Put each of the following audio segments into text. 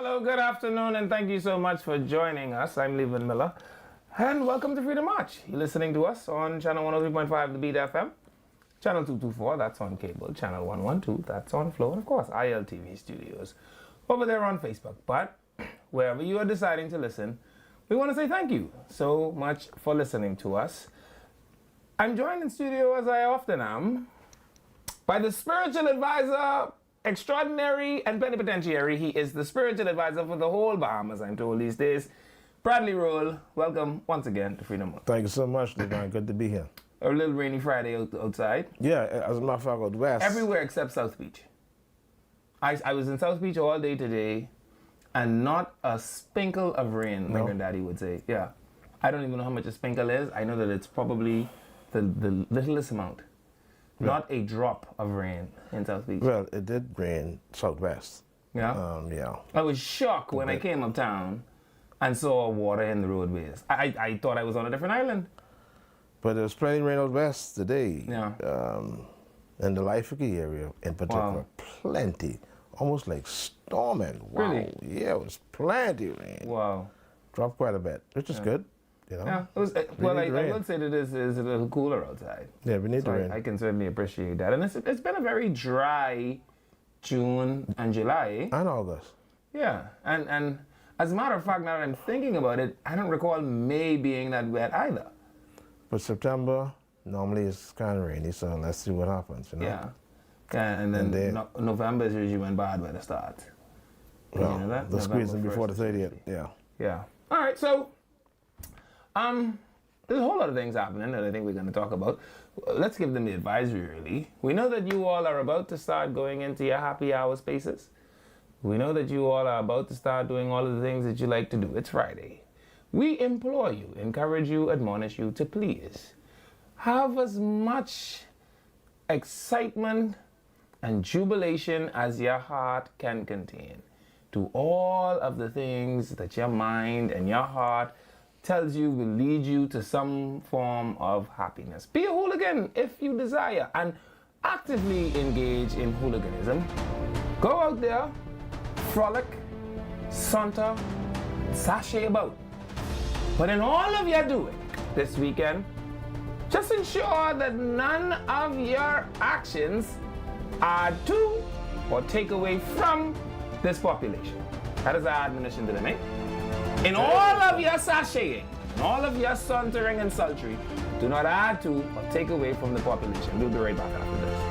Hello, good afternoon, and thank you so much for joining us. I'm Levan Miller, and welcome to Freedom March. You're listening to us on channel 103.5, the Beat FM, channel 224, that's on cable, channel 112, that's on Flow, and of course, ILTV Studios over there on Facebook. But wherever you are deciding to listen, we want to say thank you so much for listening to us. I'm joined in studio, as I often am, by the spiritual advisor extraordinary and plenipotentiary. He is the spiritual advisor for the whole Bahamas, I'm told these days. Bradley Roll, welcome once again to Freedom March. Thank you so much, Levan. Good to be here. A little rainy Friday outside. Yeah, as a matter of fact, out west. Everywhere except South Beach. I was in South Beach all day today, and not a sprinkle of rain, my granddaddy would say. Yeah. I don't even know how much a sprinkle is. I know that it's probably the littlest amount. Yeah. Not a drop of rain in South Beach. Well, it did rain southwest. Yeah? Yeah. I was shocked when I came uptown and saw water in the roadways. I thought I was on a different island. But there was plenty of rain out west today. Yeah. In the Laifiki area in particular. Wow. Plenty. Almost like storming. Wow. Really? Yeah, it was plenty of rain. Wow. Dropped quite a bit, which is good. You know? Yeah, it was, well, I would say that it is a little cooler outside. Yeah, we need the rain. I can certainly appreciate that. And it's been a very dry June and July. And August. Yeah, and as a matter of fact, now that I'm thinking about it, I don't recall May being that wet either. But September normally is kind of rainy, so let's see what happens, you know? Yeah, and then November is usually when bad weather starts. Well, you know that? the squeezing before the 30th, yeah. Yeah. All right, so there's a whole lot of things happening that I think we're going to talk about. Let's give them the advisory, really. We know that you all are about to start going into your happy hour spaces. We know that you all are about to start doing all of the things that you like to do. It's Friday. We implore you, encourage you, admonish you to please have as much excitement and jubilation as your heart can contain. Do all of the things that your mind and your heart tells you will lead you to some form of happiness. Be a hooligan if you desire, and actively engage in hooliganism. Go out there, frolic, saunter, sashay about. But in all of your doing this weekend, just ensure that none of your actions add to or take away from this population. That is our admonition to the night. In all of your sashaying, in all of your sauntering and sultry, do not add to or take away from the population. We'll be right back after this.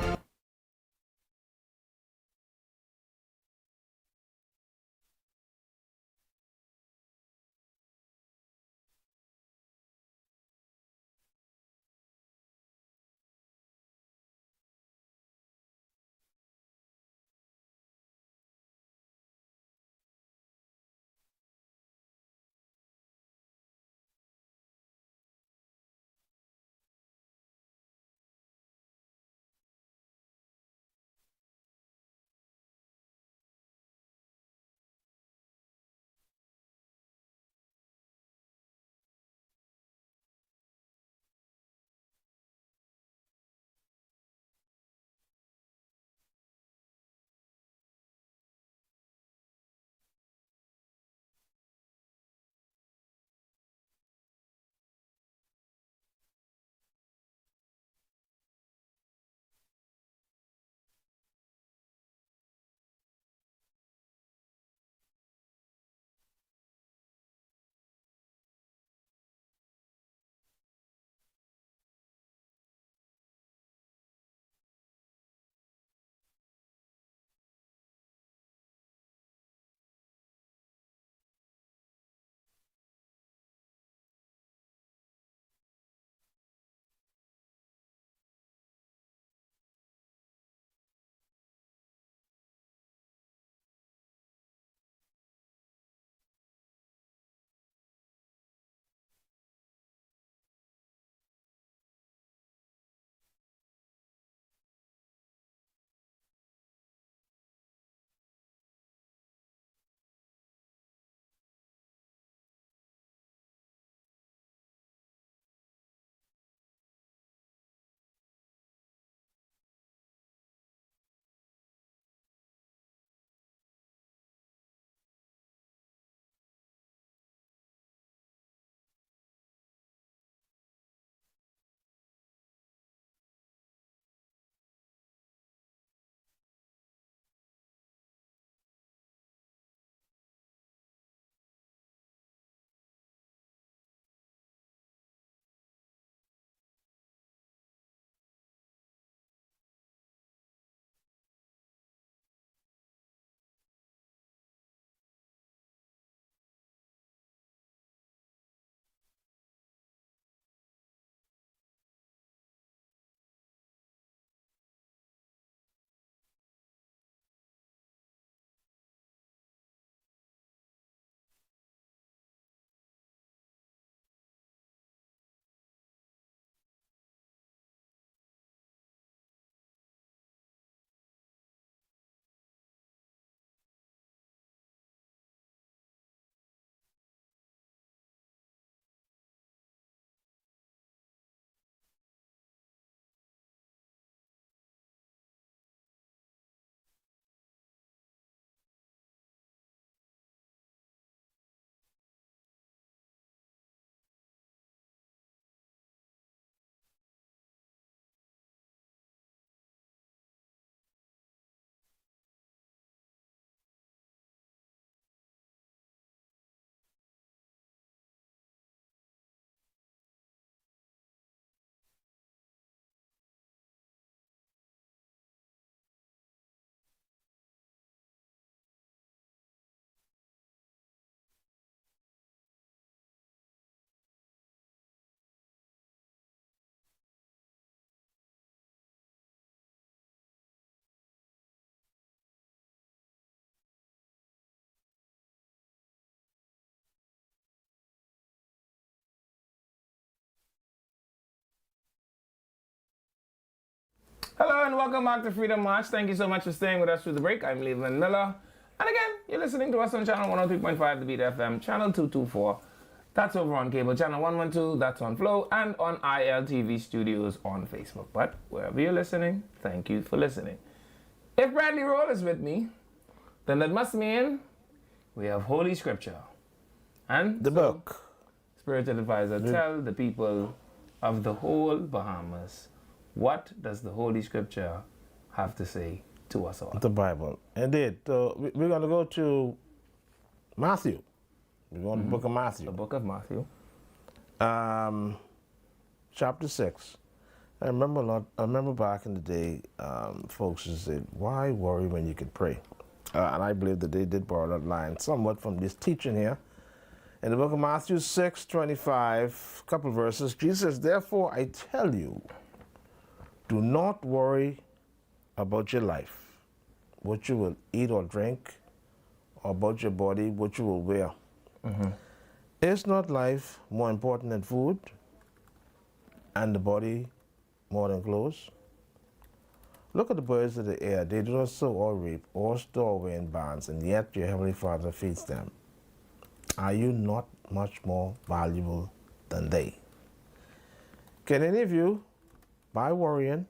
Hello and welcome back to Freedom March. Thank you so much for staying with us through the break. I'm Leland Miller. And again, you're listening to us on channel 103.5, the Beat FM, channel 224. That's over on cable, channel 112, that's on Flow, and on ILTV Studios on Facebook. But wherever you're listening, thank you for listening. If Bradley Roll is with me, then that must mean we have Holy Scripture. And The book. Spiritual Advisor, tell the people of the whole Bahamas, what does the Holy Scripture have to say to us all? The Bible. Indeed. So we're going to go to Matthew. We're going to the book of Matthew. The book of Matthew. Chapter 6. I remember back in the day, folks just said, why worry when you could pray? And I believe that they did borrow that line somewhat from this teaching here. In the book of Matthew 6:25, a couple of verses, Jesus says, therefore I tell you, do not worry about your life, what you will eat or drink, or about your body, what you will wear. Is not life more important than food, and the body more than clothes? Look at the birds of the air. They do not sow or reap or store away in barns, and yet your heavenly Father feeds them. Are you not much more valuable than they? Can any of you, by worrying,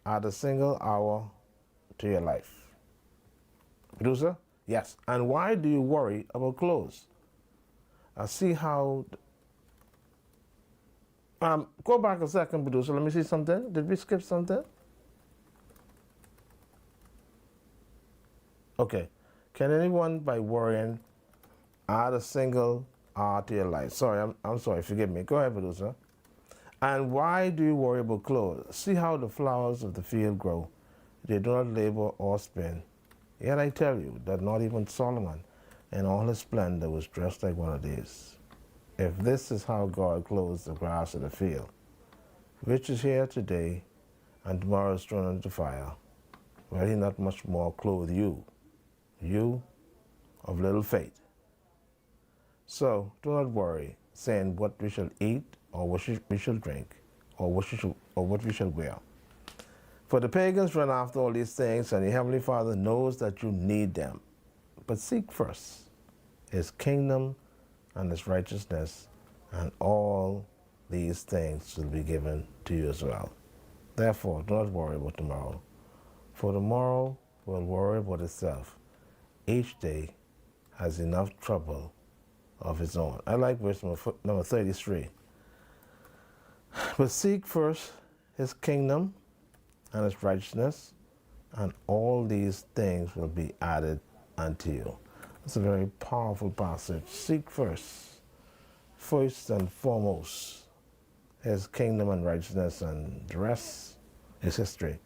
add a single hour to your life? Producer? Yes. And why do you worry about clothes? I see how... go back a second, producer. Let me see something. Did we skip something? Okay. Can anyone, by worrying, add a single hour to your life? Sorry, I'm sorry. Forgive me. Go ahead, producer. And why do you worry about clothes? See how the flowers of the field grow. They do not labor or spin. Yet I tell you that not even Solomon in all his splendor was dressed like one of these. If this is how God clothes the grass of the field, which is here today and tomorrow is thrown into the fire, will he not much more clothe you, you of little faith? So do not worry, saying what we shall eat, or what we shall drink, or what we shall wear. For the pagans run after all these things, and your heavenly Father knows that you need them. But seek first his kingdom and his righteousness, and all these things will be given to you as well. Therefore, do not worry about tomorrow, for tomorrow will worry about itself. Each day has enough trouble of its own. I like verse number 33. But seek first his kingdom and his righteousness, and all these things will be added unto you. It's a very powerful passage. Seek first and foremost, his kingdom and righteousness, and the rest is history.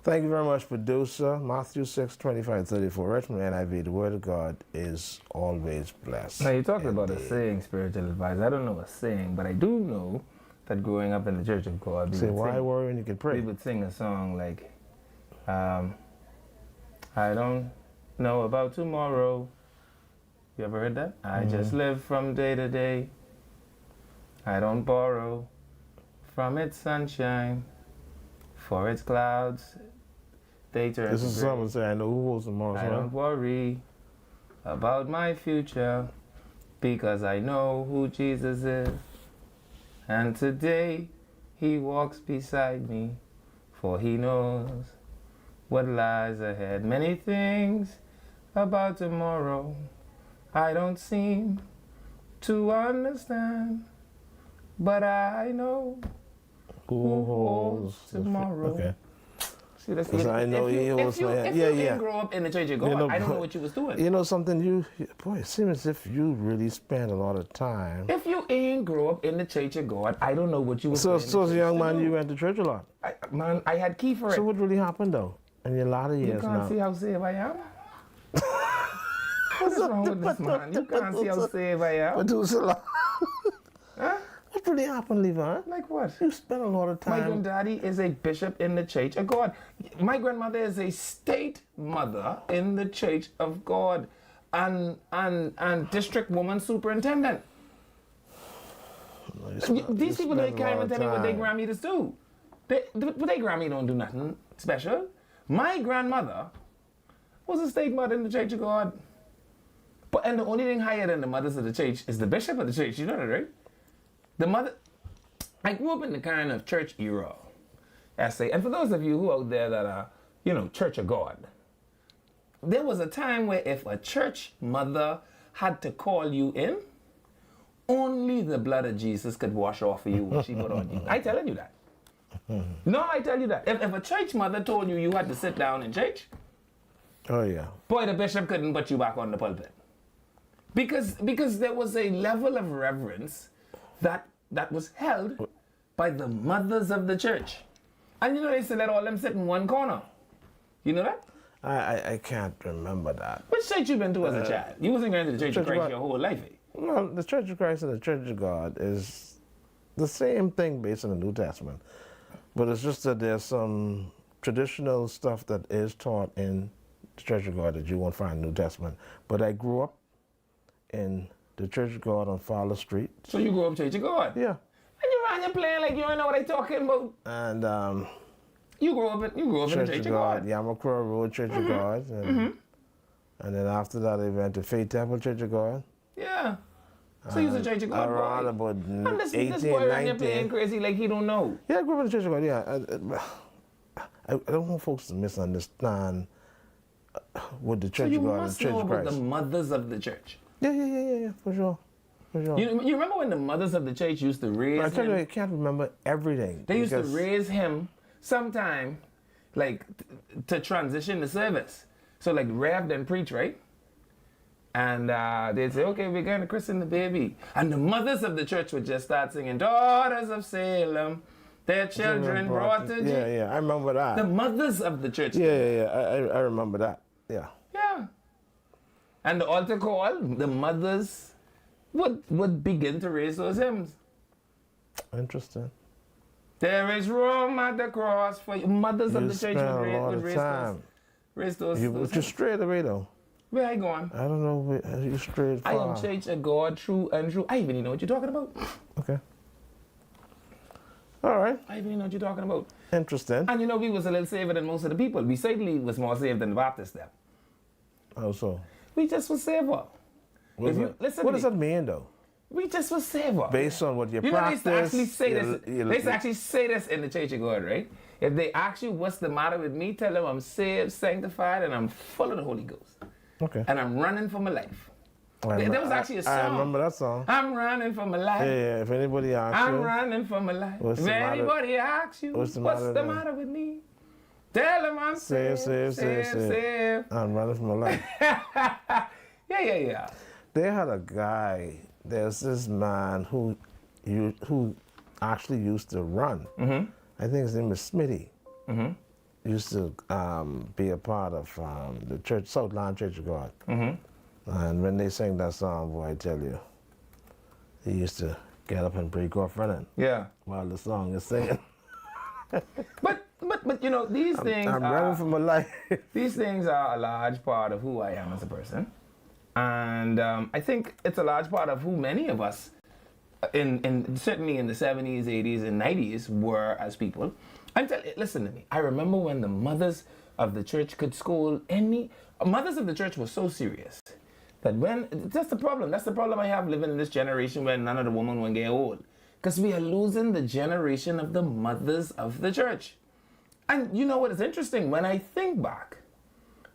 Thank you very much, producer. Matthew 6:25-34. Read from the NIV. The word of God is always blessed. Now, you talked about a saying, spiritual advisor. I don't know a saying, but I do know that growing up in the Church of God, say, why worry when you can pray? We would sing a song like, I don't know about tomorrow. You ever heard that? I just live from day to day. I don't borrow from its sunshine, for its clouds they turn This is to gray. someone saying, I know who holds tomorrow. I don't worry about my future, because I know who Jesus is. And today he walks beside me, for he knows what lies ahead. Many things about tomorrow I don't seem to understand, but I know who holds tomorrow. Okay. See, that's Because I know he holds my hand. If you didn't grow up in the Church of God, I don't know what you was doing. You know something, boy, it seems as if you really spend a lot of time. If you ain't grow up in the Church of God, I don't know what you was doing. So as a young man, you went to church a lot. I had key for it. So what really happened though? In your latter years now. You can't see how saved I am. What's wrong with this man? You can't see how saved I am. Huh? What really happened, Levi? Like what? You spent a lot of time. My granddaddy is a bishop in the Church of God. My grandmother is a state mother in the Church of God, and district woman superintendent. These people, they can't even tell me what their grandmothers do. But they Grammy don't do nothing special. My grandmother was a stake mother in the Church of God. And the only thing higher than the mothers of the church is the bishop of the church. You know that, right? The mother... I grew up in the kind of church era, I say. And for those of you who out there that are, Church of God, there was a time where if a church mother had to call you in, only the blood of Jesus could wash off of you what she put on you. I telling you that. No, I tell you that. If a church mother told you you had to sit down in church, oh yeah, boy, the bishop couldn't put you back on the pulpit. Because there was a level of reverence that was held by the mothers of the church. And they used to let all them sit in one corner. You know that? I can't remember that. Which church you been to as a child? You wasn't going to the Church of Christ your whole life, eh? No, the Church of Christ and the Church of God is the same thing based on the New Testament. But it's just that there's some traditional stuff that is taught in the Church of God that you won't find in the New Testament. But I grew up in the Church of God on Fowler Street. So you grew up Church of God? Yeah. And you're around here playing like you don't know what I'm talking about. And you grew up in the Church of God. Yamakura Road Church of God. And then after that I went to Faith Temple Church of God. Yeah. So you're a Church of God around boy. About And this 18, boy around here 19. playing crazy like he don't know. Yeah, I grew up in the Church of God, yeah. I don't want folks to misunderstand what the Church of God and the Church of Christ. So you must know about the mothers of the church. Yeah, for sure. You remember when the mothers of the church used to raise him? I tell you, I can't remember everything. They used to raise him sometime, like, to transition the service. So, like, Rev then preach, right? And they'd say, okay, we're going to christen the baby. And the mothers of the church would just start singing, Daughters of Salem, their children brought to Jesus. Yeah, I remember that. The mothers of the church. Yeah, I remember that, yeah. Yeah. And the altar call, the mothers would begin to raise those hymns. Interesting. There is room at the cross for you. Mothers of the church would raise those. You just straight away though. Where are you going? I don't know. You straight far. I am Church of God, true and true. I even know what you're talking about. Okay. All right. I even know what you're talking about. Interesting. And we was a little safer than most of the people. We certainly was more saved than the Baptists then. How so? We just was safer. What does that mean though? We just was safer. Based on what you practice. They actually say this. They actually say this in the Church of God, right? If they ask you what's the matter with me, tell them I'm saved, sanctified, and I'm full of the Holy Ghost. Okay. And I'm running for my life. There was actually a song. I remember that song. I'm running for my life. Yeah. If anybody asks you. I'm running for my life. If anybody asks you, what's the matter with me? Tell them I'm saved. I'm running for my life. Yeah. They had a guy. There's this man who actually used to run. Mm-hmm. I think his name was Smitty. Mm-hmm. Used to be a part of the church, Southland Church of God. Mm-hmm. And when they sang that song, boy, I tell you, he used to get up and break off running. Yeah. While the song is singing. But these things I'm running for my life. These things are a large part of who I am as a person. And I think it's a large part of who many of us, certainly in the 70s, 80s, and 90s, were as people. Listen to me. I remember when the mothers of the church could scold any... Mothers of the church were so serious that that's the problem. That's the problem I have living in this generation where none of the women will get old. Because we are losing the generation of the mothers of the church. And you know what is interesting? When I think back,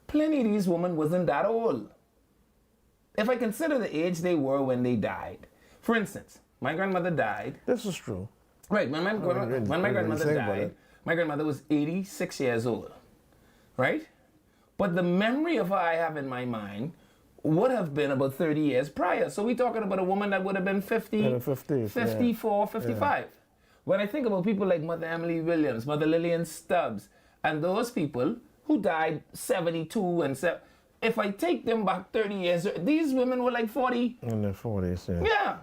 plenty of these women wasn't that old. If I consider the age they were when they died. For instance, my grandmother died. This is true. Right, when my grandmother died, my grandmother was 86 years old. Right? But the memory of her I have in my mind would have been about 30 years prior. So we're talking about a woman that would have been 50, 54, 55. Yeah. When I think about people like Mother Emily Williams, Mother Lillian Stubbs, and those people who died 72 and if I take them back 30 years, these women were like 40. In their 40s, yeah. Yeah.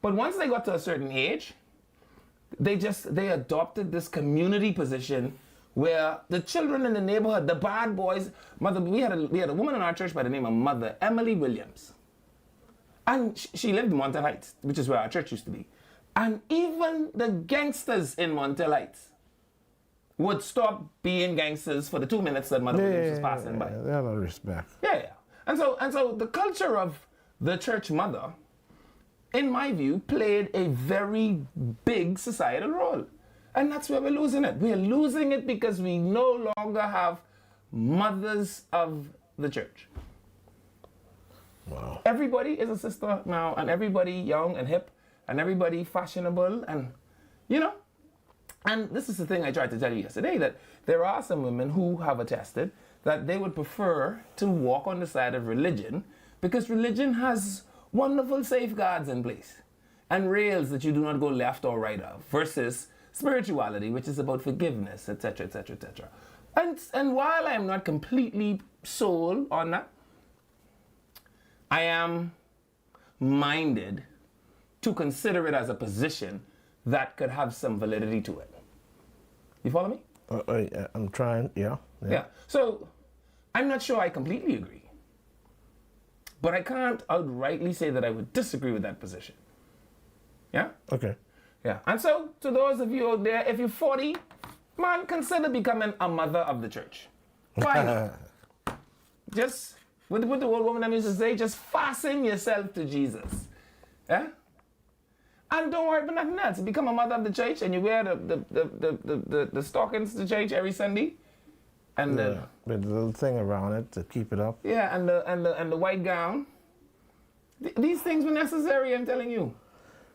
But once they got to a certain age, they adopted this community position where the children in the neighborhood, the bad boys, we had a woman in our church by the name of Mother Emily Williams. And she lived in Montel Heights, which is where our church used to be. And even the gangsters in Montel Heights would stop being gangsters for the 2 minutes that Mother Williams was passing by. They have no respect. Yeah. And so the culture of the church mother, in my view, played a very big societal role. And that's where we're losing it. We're losing it because we no longer have mothers of the church. Wow. Everybody is a sister now, and everybody young and hip, and everybody fashionable, and and this is the thing I tried to tell you yesterday, that there are some women who have attested that they would prefer to walk on the side of religion because religion has wonderful safeguards in place and rails that you do not go left or right of, versus spirituality, which is about forgiveness, etc., etc., etc. And while I am not completely sold on that, I am minded to consider it as a position that could have some validity to it. You follow me? I'm trying, yeah. So, I'm not sure I completely agree. But I can't outrightly say that I would disagree with that position. Yeah? Okay. Yeah. And so, to those of you out there, if you're 40, man, consider becoming a mother of the church. Why not? Just, what the old woman used to say, just fasten yourself to Jesus. Yeah? And don't worry about nothing else. Become a mother of the church and you wear the stockings to church every Sunday. And with the little thing around it to keep it up. Yeah, and the white gown. These things were necessary, I'm telling you.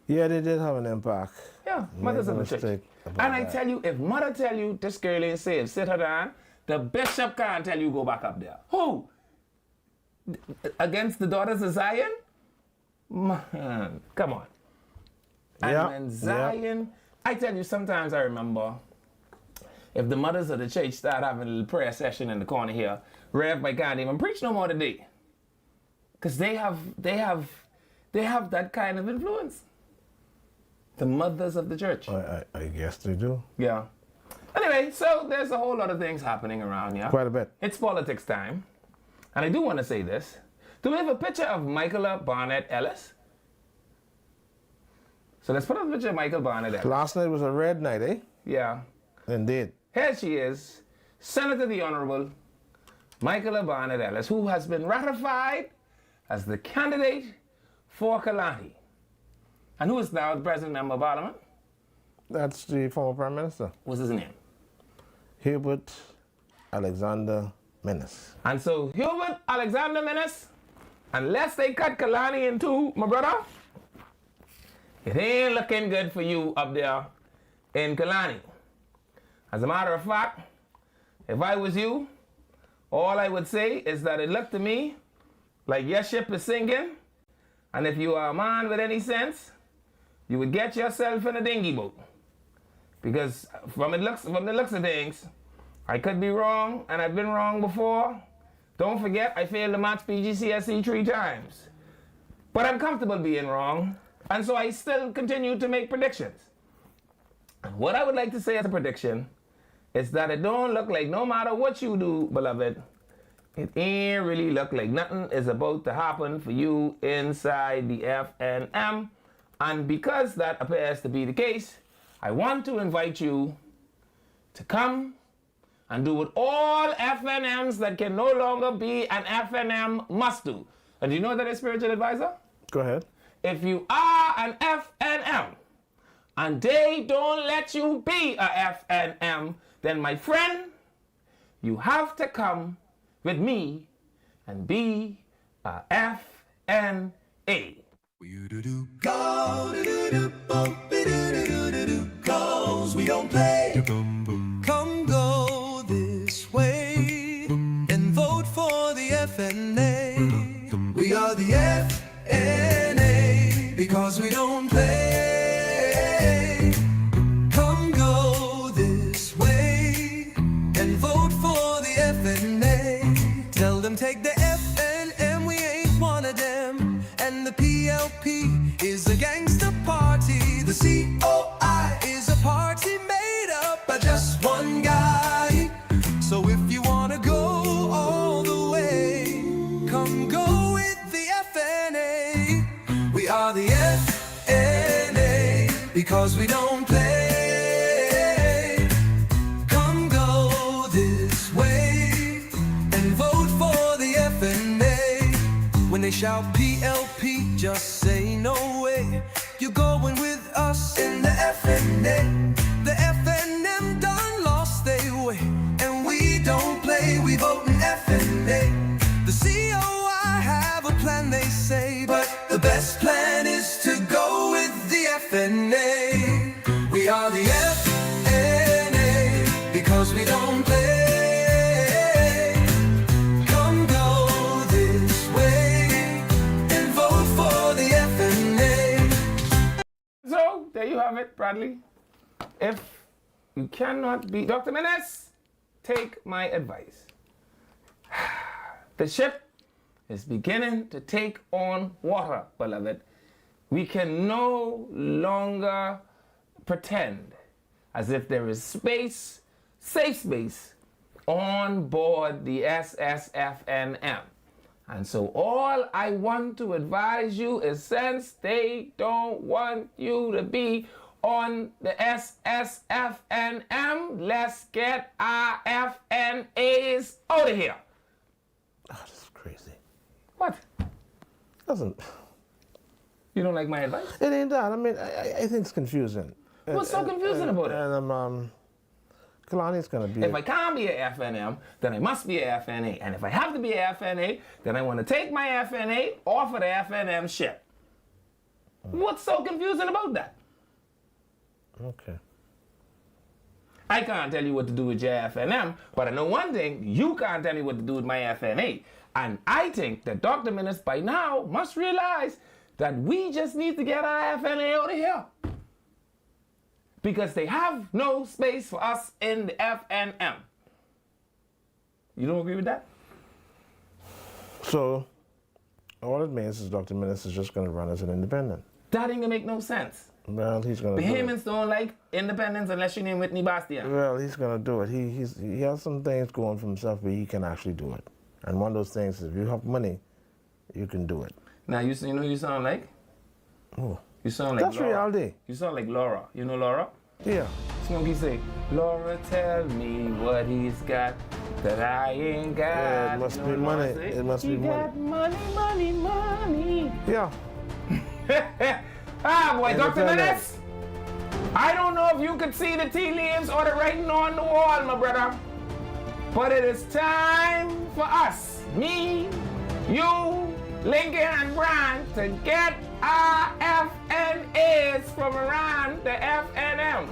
Yeah, they did have an impact. Yeah, mothers of the church. And I tell you, if mother tell you this girl ain't saved, sit her down, the bishop can't tell you go back up there. Who? Against the daughters of Zion? Man, come on. And when Zion, I tell you, sometimes I remember if the mothers of the church start having a little prayer session in the corner here, Rev, I can't even preach no more today. Because they have that kind of influence. The mothers of the church. I guess they do. Yeah. Anyway, so there's a whole lot of things happening around here. Quite a bit. It's politics time. And I do want to say this. Do we have a picture of Michaela Barnett Ellis? So let's put up a picture of Michael Barnett Ellis. Last night was a red night, eh? Yeah. Indeed. Here she is, Senator the Honorable Michaela Barnett Ellis, who has been ratified as the candidate for Kalani. And who is now the President Member of Parliament? That's the former Prime Minister. What's his name? Hubert Alexander Menace. And so Hubert Alexander Menace, unless they cut Kalani in two, my brother, it ain't looking good for you up there in Kalani. As a matter of fact, if I was you, all I would say is that it looked to me like your ship is sinking, and if you are a man with any sense, you would get yourself in a dinghy boat. Because from the looks of things, I could be wrong, and I've been wrong before. Don't forget, I failed the maths PGCSE 3 times. But I'm comfortable being wrong, and so I still continue to make predictions. And what I would like to say as a prediction is that it don't look like no matter what you do, beloved, it ain't really look like nothing is about to happen for you inside the FNM. And because that appears to be the case, I want to invite you to come and do what all FNMs that can no longer be an FNM must do. And do you know that is spiritual advisor? Go ahead. If you are an FNM and they don't let you be a FNM, then my friend, you have to come with me and be a FNA. Cause we don't play. Come go this way and vote for the FNA. We are the FNA because we don't play. Come go this way and vote for the FNA. Tell them take the FNM, we ain't one of them. And the PLP is a gangster party. The COI is a party made up by just one guy. So if you wanna go all the way, come go with the FNA. We are the FNA because we don't play. Come They shout PLP, just say no way. You're going with us in the FNA. The FNM done lost their way, and we don't play, we vote in FNA. The COI have a plan, they say, but the best plan is to go with the FNA. We are the FNA because we don't play. Come go this way and vote for the FNA. So, there you have it, Bradley. If you cannot be Dr. Menace, take my advice. The ship is beginning to take on water, beloved. We can no longer pretend as if there is space, safe space, on board the SSFNM. And so all I want to advise you is, since they don't want you to be on the SSFNM, let's get our FNAs out of here. Oh, this is crazy. What? Doesn't. You don't like my advice? It ain't that. I mean, I think it's confusing. What's so confusing about it? And Kalani's gonna be. If I can't be a FNM, then I must be a FNA. And if I have to be a FNA, then I want to take my FNA off of the FNM ship. What's so confusing about that? Okay. I can't tell you what to do with your FNM, but I know one thing: you can't tell me what to do with my FNA. And I think that Dr. Menace by now must realize that we just need to get our FNA out of here, because they have no space for us in the FNM. You don't agree with that? So, all it means is Dr. Menace is just going to run as an independent. That ain't gonna make no sense. Well, he's going to do it. Bahamians don't like independence unless you name Whitney Bastian. Well, he's going to do it. He has some things going for himself, but he can actually do it. And one of those things is, if you have money, you can do it. Now, you know who you sound like? Oh. You sound like That's Laura. reality. You sound like Laura. You know Laura? Yeah. Smokey say, Laura, tell me what he's got that I ain't got. Yeah, it must You be know Laura money. say? It must He be got money, money. Yeah. Ah, boy, Dr. Independent. Menace. I don't know if you could see the tea leaves or the writing on the wall, my brother. But it is time for us, me, you, Lincoln, and Brian, to get our FNAs from around the FNM.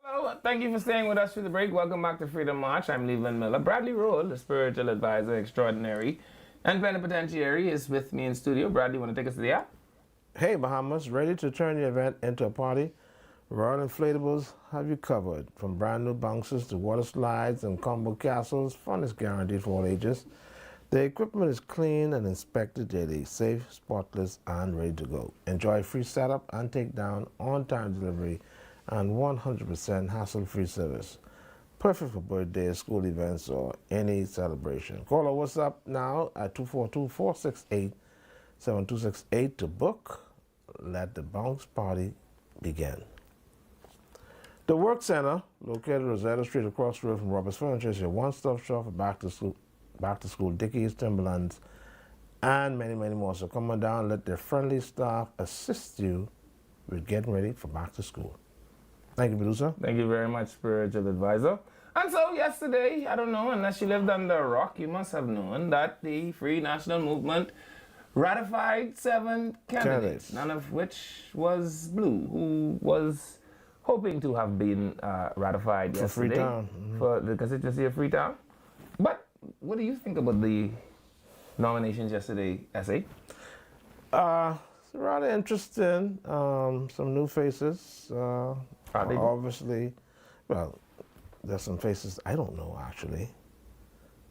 Well, thank you for staying with us through the break. Welcome back to Freedom March. I'm Leland Miller. Bradley Roll, the spiritual advisor extraordinary and plenipotentiary, is with me in studio. Bradley, want to take us to the app? Hey, Bahamas, ready to turn your event into a party? Royal Inflatables have you covered. From brand new bouncers to water slides and combo castles, fun is guaranteed for all ages. The equipment is clean and inspected daily, safe, spotless, and ready to go. Enjoy free setup and takedown, on-time delivery, and 100% hassle-free service. Perfect for birthdays, school events, or any celebration. Call our WhatsApp now at 242-468-7268 to book. Let the bounce party begin. The Work Center, located Rosetta Street across the road from Roberts Furniture, is your one-stop shop for back to school Dickies, Timberlands, and many, many more. So come on down and let their friendly staff assist you with getting ready for back to school. Thank you, producer. Thank you very much, spiritual advisor. And so yesterday, I don't know, unless you lived under a rock, you must have known that the Free National Movement ratified 7 candidates, none of which was blue, who was hoping to have been ratified For yesterday Freetown. for the constituency of Freetown. But what do you think about the nominations yesterday, S.A.? It's rather interesting. Some new faces. Obviously, well, there's some faces I don't know actually.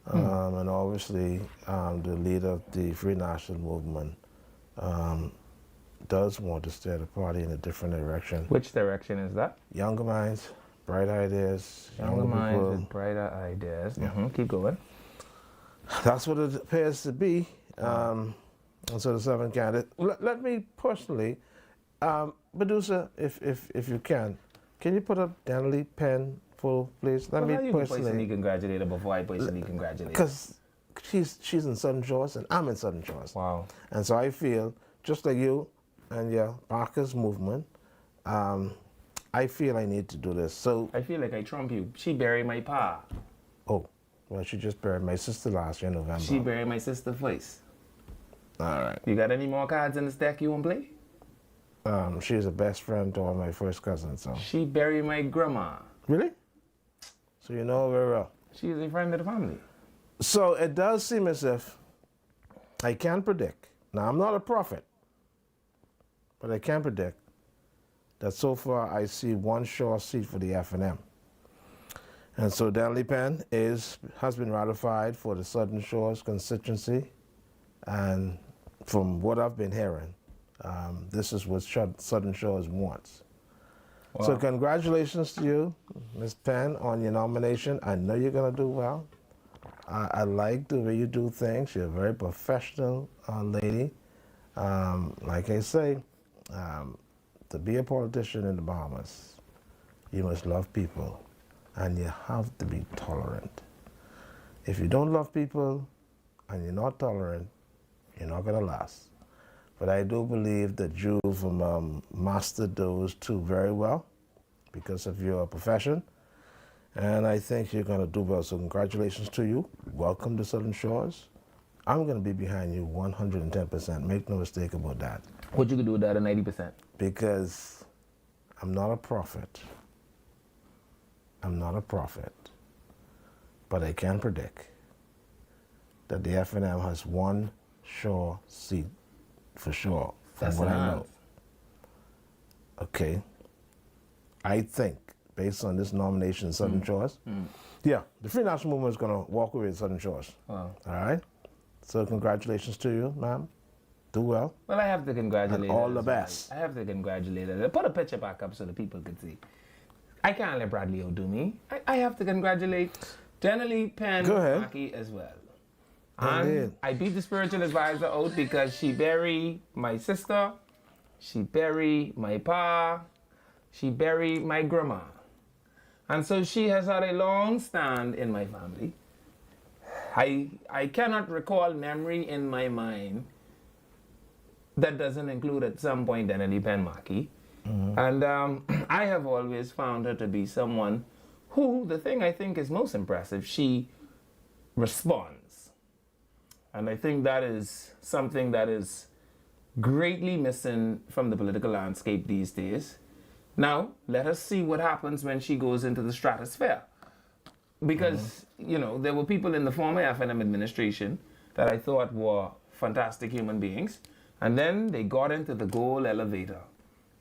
And obviously, the leader of the Free National Movement does want to steer the party in a different direction. Which direction is that? Younger minds, bright ideas, Younger minds people. with brighter ideas. Keep going. That's what it appears to be. And so the 7 candidates. Let me personally, producer, if you can you put up Danley Penn full, please? Let Well, me you personally personally congratulate her before I personally congratulate her. because she's in Southern Shores and I'm in Southern Shores. Wow. And so I feel, just like you and your Parker's movement, I feel I need to do this. So, I feel like I trump you. She buried my pa. oh, well, she just buried my sister last year in November. She buried my sister first. All right. You got any more cards in the stack you want to play? She's a best friend to all my first cousins. So. She buried my grandma. Really? So you know her very well. She is a friend of the family. So it does seem as if I can predict. Now, I'm not a prophet, but I can predict that so far I see one sure seat for the F&M. And so Danley Penn has been ratified for the Southern Shores constituency. And from what I've been hearing, this is what Southern Shores wants. Wow. So congratulations to you, Ms. Penn, on your nomination. I know you're going to do well. I like the way you do things. You're a very professional lady. Like I say, to be a politician in the Bahamas, you must love people and you have to be tolerant. If you don't love people and you're not tolerant, you're not going to last. But I do believe that you've mastered those 2 very well because of your profession. And I think you're going to do well. So congratulations to you. Welcome to Southern Shores. I'm going to be behind you 110%. Make no mistake about that. What you could do with that at 90%? Because I'm not a prophet. I'm not a prophet. But I can predict that the F&M has one sure seat for sure, from That's what I enough. know. Okay. I think, based on this nomination in Southern Shores, yeah, the Free National Movement is going to walk away with Southern Shores. Wow. All right? So congratulations to you, ma'am. Do well. Well, I have to congratulate And all her the as well. best. I have to congratulate her. Put a picture back up so the people can see. I can't let Bradley outdo me. I have to congratulate Denali Penn Go ahead. Maki as well. Indeed. And I beat the spiritual advisor out because she buried my sister, she buried my pa, she buried my grandma. And so she has had a long stand in my family. I cannot recall memory in my mind that doesn't include at some point Denali Penn Maki. And I have always found her to be someone who, the thing I think is most impressive, she responds. And I think that is something that is greatly missing from the political landscape these days. Now, let us see what happens when she goes into the stratosphere. Because, there were people in the former FNM administration that I thought were fantastic human beings. And then they got into the gold elevator.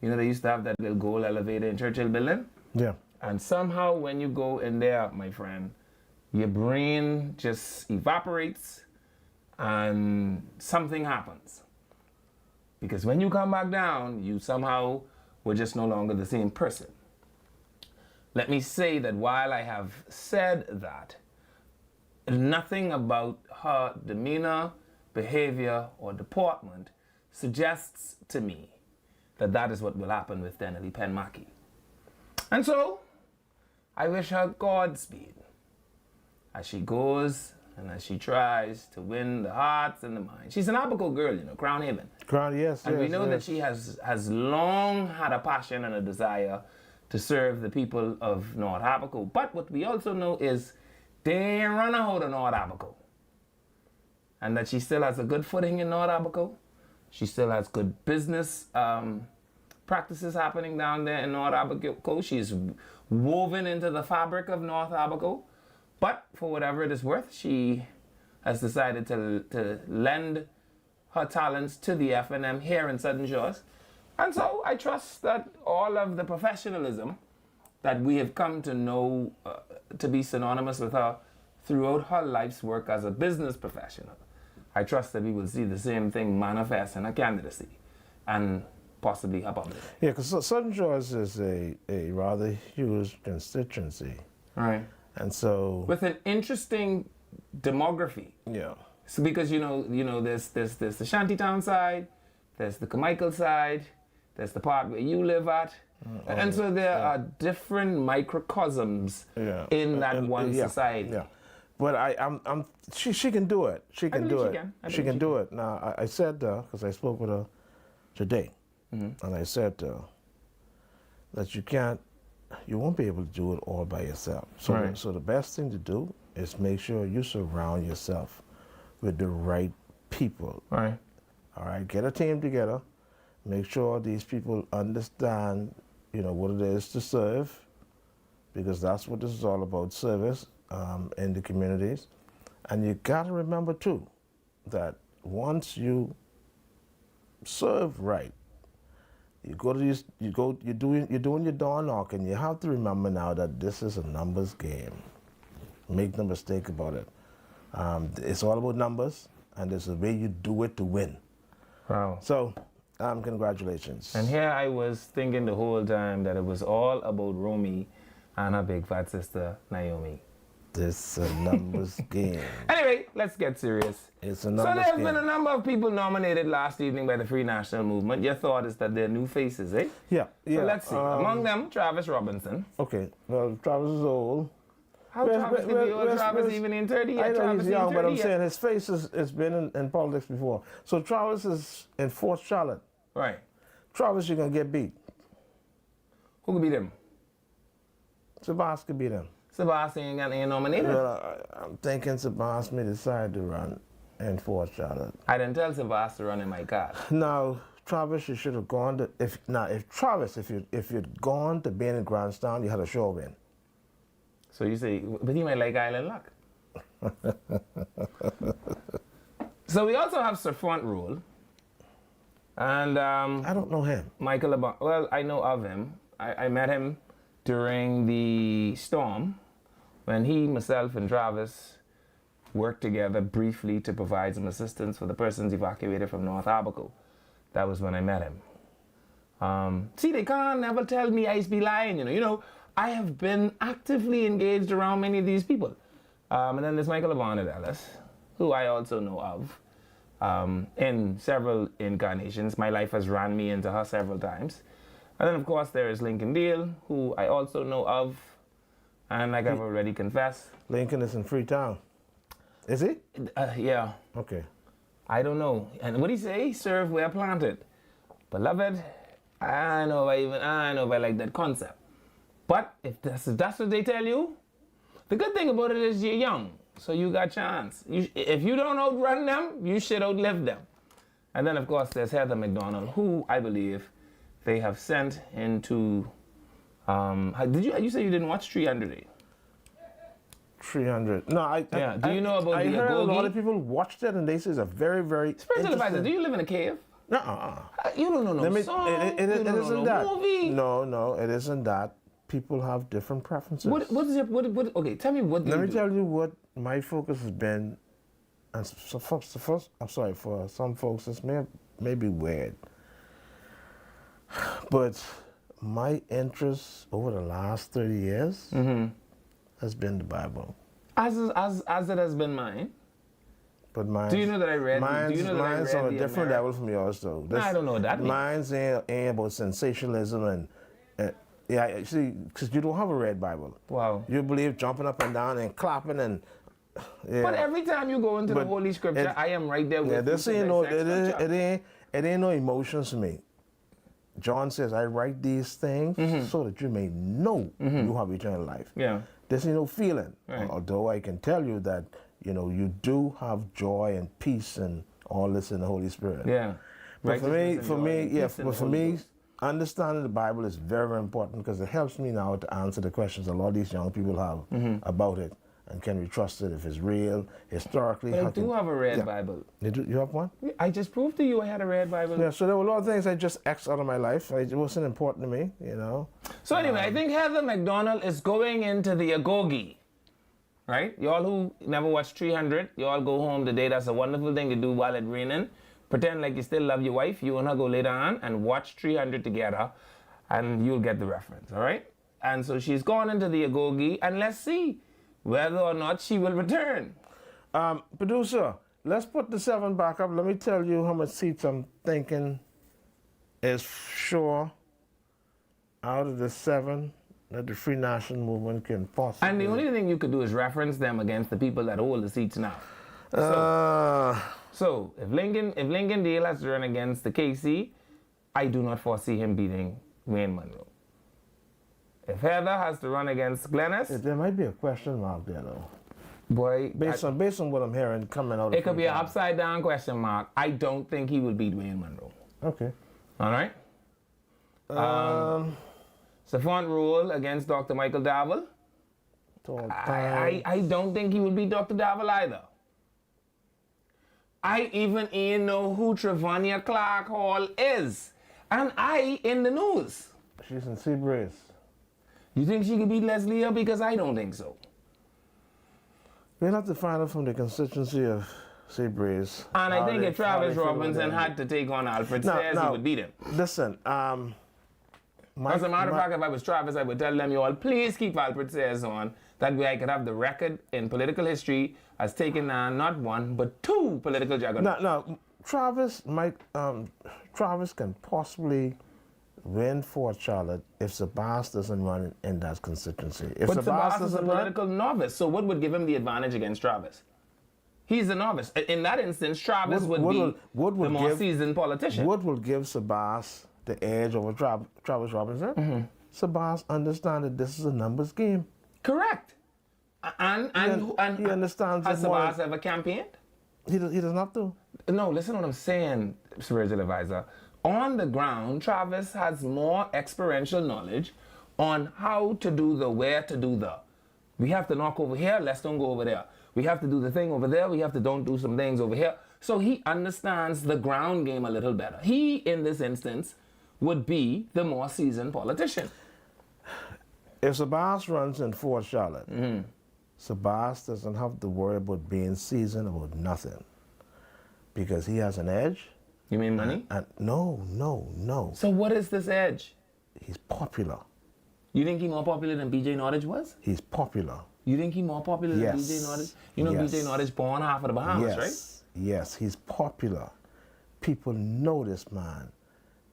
They used to have that little gold elevator in Churchill Building. Yeah. And somehow when you go in there, my friend, your brain just evaporates and something happens. Because when you come back down, you somehow were just no longer the same person. Let me say that while I have said that, nothing about her demeanor, behavior, or deportment suggests to me that that is what will happen with Denali Penmaki. And so, I wish her Godspeed as she goes and as she tries to win the hearts and the minds. She's an Abaco girl, Crown Haven. Crown, yes, And yes, we know yes. that she has long had a passion and a desire to serve the people of North Abaco. But what we also know is they ain't run out of North Abaco. And that she still has a good footing in North Abaco. She still has good business practices happening down there in North Abaco. She's woven into the fabric of North Abaco. But for whatever it is worth, she has decided to lend her talents to the FNM here in Southern Shores. And so I trust that all of the professionalism that we have come to know to be synonymous with her throughout her life's work as a business professional, I trust that we will see the same thing manifest in her candidacy and possibly her public. Yeah, because Southern Shores is a rather huge constituency. Right. And so... With an interesting demography. Yeah. So because, there's the Shantytown side, there's the Carmichael side, there's the part where you live at. And so there are different microcosms in that one society. Yeah. But she can do it. She can do it. She can do it. Now, I said, because I spoke with her today, and I said that you won't be able to do it all by yourself. So, so the best thing to do is make sure you surround yourself with the right people. Right. All right, get a team together. Make sure these people understand, what it is to serve, because that's what this is all about, service in the communities. And you got to remember too that once you serve right, you're doing your door knocking. You have to remember now that this is a numbers game. Make no mistake about it. It's all about numbers, and there's a way you do it to win. Wow. So, congratulations. And here I was thinking the whole time that it was all about Romy and her big fat sister, Naomi. This is a numbers game. Anyway, let's get serious. It's a numbers game. So there have been a number of people nominated last evening by the Free National Movement. Your thought is that they're new faces, eh? Yeah. So let's see. Among them, Travis Robinson. Okay. Well, Travis is old. How Travis could be old? Travis even in 30? I know Travis he's young, in but 30 I'm yet. saying his face has been in politics before. So Travis is in Fort Charlotte. Right. Travis, you're going to get beat. Who could beat him? Sabas could beat him. Sebastian ain't nominated. Well, I'm thinking Sabas may decide to run in Fort Charlotte. I didn't tell Sebastian to run in my car. Now, Travis, you should have gone to, if you'd gone to being in Grandstand, you had a sure win. So you say, but he might like Island Luck. So we also have Sir Front Rule. And I don't know him. Michael Abon. Well, I know of him. I met him during the storm when he, myself, and Travis worked together briefly to provide some assistance for the persons evacuated from North Abaco. That was when I met him. See, they can't never tell me I be lying, you know. I have been actively engaged around many of these people. And then there's Michael Abon Ellis, who I also know of. In several incarnations. My life has ran me into her several times. And then, of course, there is Lincoln Deal, who I also know of. And like I've already confessed. Lincoln is in Freetown. Is he? Yeah. Okay. I don't know. And what do you say? Serve where planted. Beloved, I know if I like that concept. But if that's what they tell you, the good thing about it is you're young. So you got chance. If you don't outrun them, you should outlive them. And then, of course, there's Heather McDonald, who I believe they have sent into You said you didn't watch 300? 300. No, Yeah. Do you know about I the heard a lot Agogi? of people watched it and they say it's a very, very Spiritual advisor, interesting. do you live in a cave? Nuh-uh. You don't know no Let me, song. it you don't isn't know no that. movie. No, it isn't that. People have different preferences. Okay, tell me what Let me do. tell you what my focus has been. And so first, I'm sorry, for some folks this may be weird. But my interest over the last 30 years has been the Bible. As it has been mine. But mine. Do you know that I read? Mine's, do you know that I mine's read on a the different Ameri- level from yours, though. I don't know what that means. Mine's ain't about sensationalism and yeah, see, because you don't have a read Bible. Wow. You believe jumping up and down and clapping and. Yeah. But every time you go into the But Holy Scripture, I am right there with Yeah, you. this to ain't no, dissect Scripture. it ain't no emotions to me. John says, I write these things so that you may know you have eternal life. Yeah. This ain't no feeling. Right. Although I can tell you that, you do have joy and peace and all this in the Holy Spirit. Yeah. But for me, Righteousness and joy and peace in the for Holy me, Ghost. understanding the Bible is very, very important because it helps me now to answer the questions a lot of these young people have about it. And can we trust it if it's real, historically? But I how do can- have a red Yeah. Bible. You have one? I just proved to you I had a red Bible. Yeah, so there were a lot of things I just X'd out of my life. It wasn't important to me, So anyway, I think Heather McDonald is going into the Agogi. Right? Y'all who never watched 300, y'all go home today. That's a wonderful thing to do while it's raining. Pretend like you still love your wife. You and her go later on and watch 300 together, and you'll get the reference, all right? And so she's gone into the Agogi, and let's see whether or not she will return. Producer, let's put the 7 back up. Let me tell you how much seats I'm thinking is sure out of the 7 that the Free National Movement can possibly. And the only thing you could do is reference them against the people that hold the seats now. So if Lincoln Dale has to run against the KC, I do not foresee him beating Wayne Monroe. If Heather has to run against Glennis, There might be a question mark there, though. boy, Based on what I'm hearing coming out of it could be an Freetown. upside down question mark. I don't think he will beat Wayne Monroe. Okay. All right. Savant Rule against Dr. Michael Davel. Tall I don't think he will beat Dr. Davel either. I even know who Trevania Clark Hall is. And I in the news. She's in Seabreeze. You think she could beat Leslie Hill? Because I don't think so. We'll have to find out from the constituency of Seabreeze. And I how think they- if how Travis they feel Robinson about had to take on Alfred No, Sayers, he no. would beat him. Listen, As a matter of fact, if I was Travis, I would tell them, you all, please keep Alfred Sayers on. That way I could have the record in political history as taking on not one, but 2 political juggernauts. no, Travis can possibly win Fort Charlotte if Sabas doesn't run in that constituency. If But Sabas is a doesn't run, political novice, so what would give him the advantage against Travis? He's a novice. In that instance, Travis would be the more seasoned politician. What will give Sabas the edge over Travis Robinson? Sabas understands that this is a numbers game. Correct. And he understands has it more. Sabas ever campaigned? He doesn't have to. No, listen to what I'm saying, spiritual advisor. On the ground, Travis has more experiential knowledge on how to do the where to do the. We have to knock over here, let's don't go over there. We have to do the thing over there, we have to don't do some things over here. So he understands the ground game a little better. He, in this instance, would be the more seasoned politician. If Sabas runs in Fort Charlotte, Sabas doesn't have to worry about being seasoned about nothing. Because he has an edge. You mean money? And no. So what is this edge? He's popular. You think he's more popular than BJ Nottage was? He's popular. You think he's more popular Yes. than BJ Nottage? You know Yes. BJ Nottage born half of the Bahamas, right? Yes, he's popular. People know this man.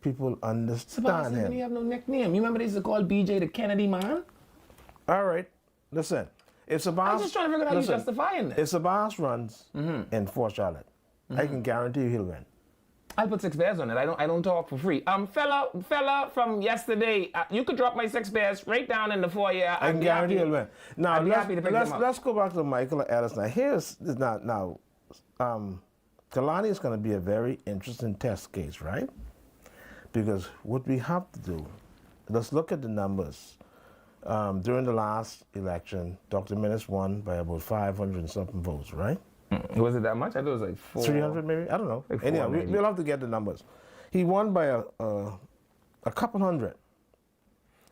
People understand Sebastian him. didn't have no nickname. You remember they used to call BJ the Kennedy man? All right, listen. If Sabas, I'm just trying to figure out how you're justifying this. If Sabas runs in Fort Charlotte, I can guarantee you he'll win. I'll put 6 bears on it. I don't talk for free. Fella from yesterday, you could drop my 6 bears right down in the foyer. I can guarantee he'll win. Now I'd be happy to pick them up. let's go back to Michael Ellis. Now Kalani is going to be a very interesting test case, right? Because what we have to do, let's look at the numbers. During the last election, Dr. Minnis won by about 500 and something votes, right? Was it that much? I thought it was like 300 maybe? I don't know. Like Anyhow, 490. we'll have to get the numbers. He won by a couple hundred.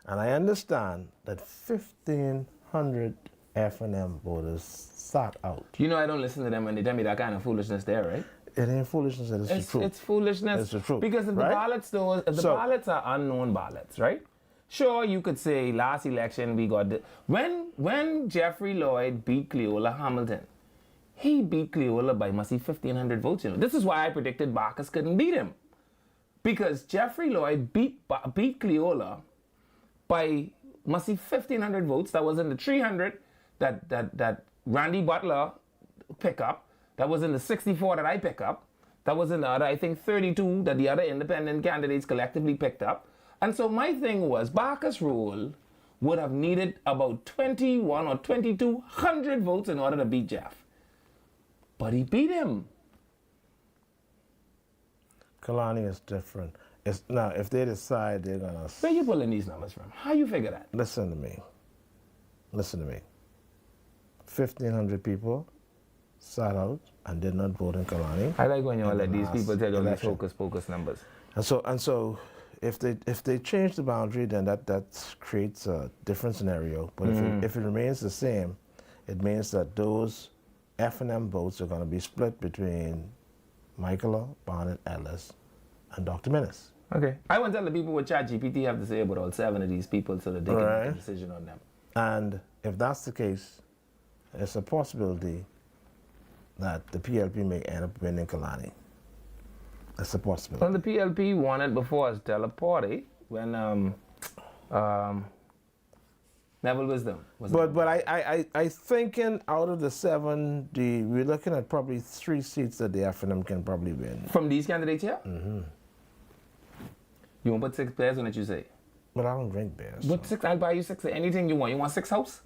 And I understand that 1,500 F&M voters sat out. You know, I don't listen to them when they tell me that kind of foolishness there, right? It ain't foolishness, it's the truth. It's foolishness. It's the truth, Because if right? the ballots, though, if the So- ballots are unknown ballots, right? Sure, you could say last election we got when Jeffrey Lloyd beat Cleola Hamilton, he beat Cleola by must see 1,500 votes. You know, this is why I predicted Bacchus couldn't beat him, because Jeffrey Lloyd beat Cleola by must see 1,500 votes. That was in the 300 that Randy Butler pick up. That was in the 64 that I pick up. That was in the other, I think, 32 that the other independent candidates collectively picked up. And so my thing was, Bacchus' rule would have needed about 21 or 2,200 votes in order to beat Jeff. But he beat him. Kalani is different. Now, if they decide they're going to... Where you pulling these numbers from? How you figure that? Listen to me. 1,500 people sat out and did not vote in Kalani. I like when you all let these last people tell you these election. focus numbers. And so if they change the boundary, then that creates a different scenario. But if it remains the same, it means that those F&M votes are going to be split between Michaela, Barnett, Ellis, and Dr. Minnis. Okay. I want to tell the people what ChatGPT have to say about all 7 of these people so that they can make a Right. decision on them. And if that's the case, it's a possibility that the PLP may end up winning Kalani. That's a possibility. Well, the PLP won it before us, tell a party when Neville Wisdom was. But I thinking out of the 7, we're looking at probably 3 seats that the F&M can probably win. From these candidates here? Mm-hmm. You want to put 6 players on it, you say? But I don't drink beers. But 6, I'll buy you 6, anything you want. You want 6 house?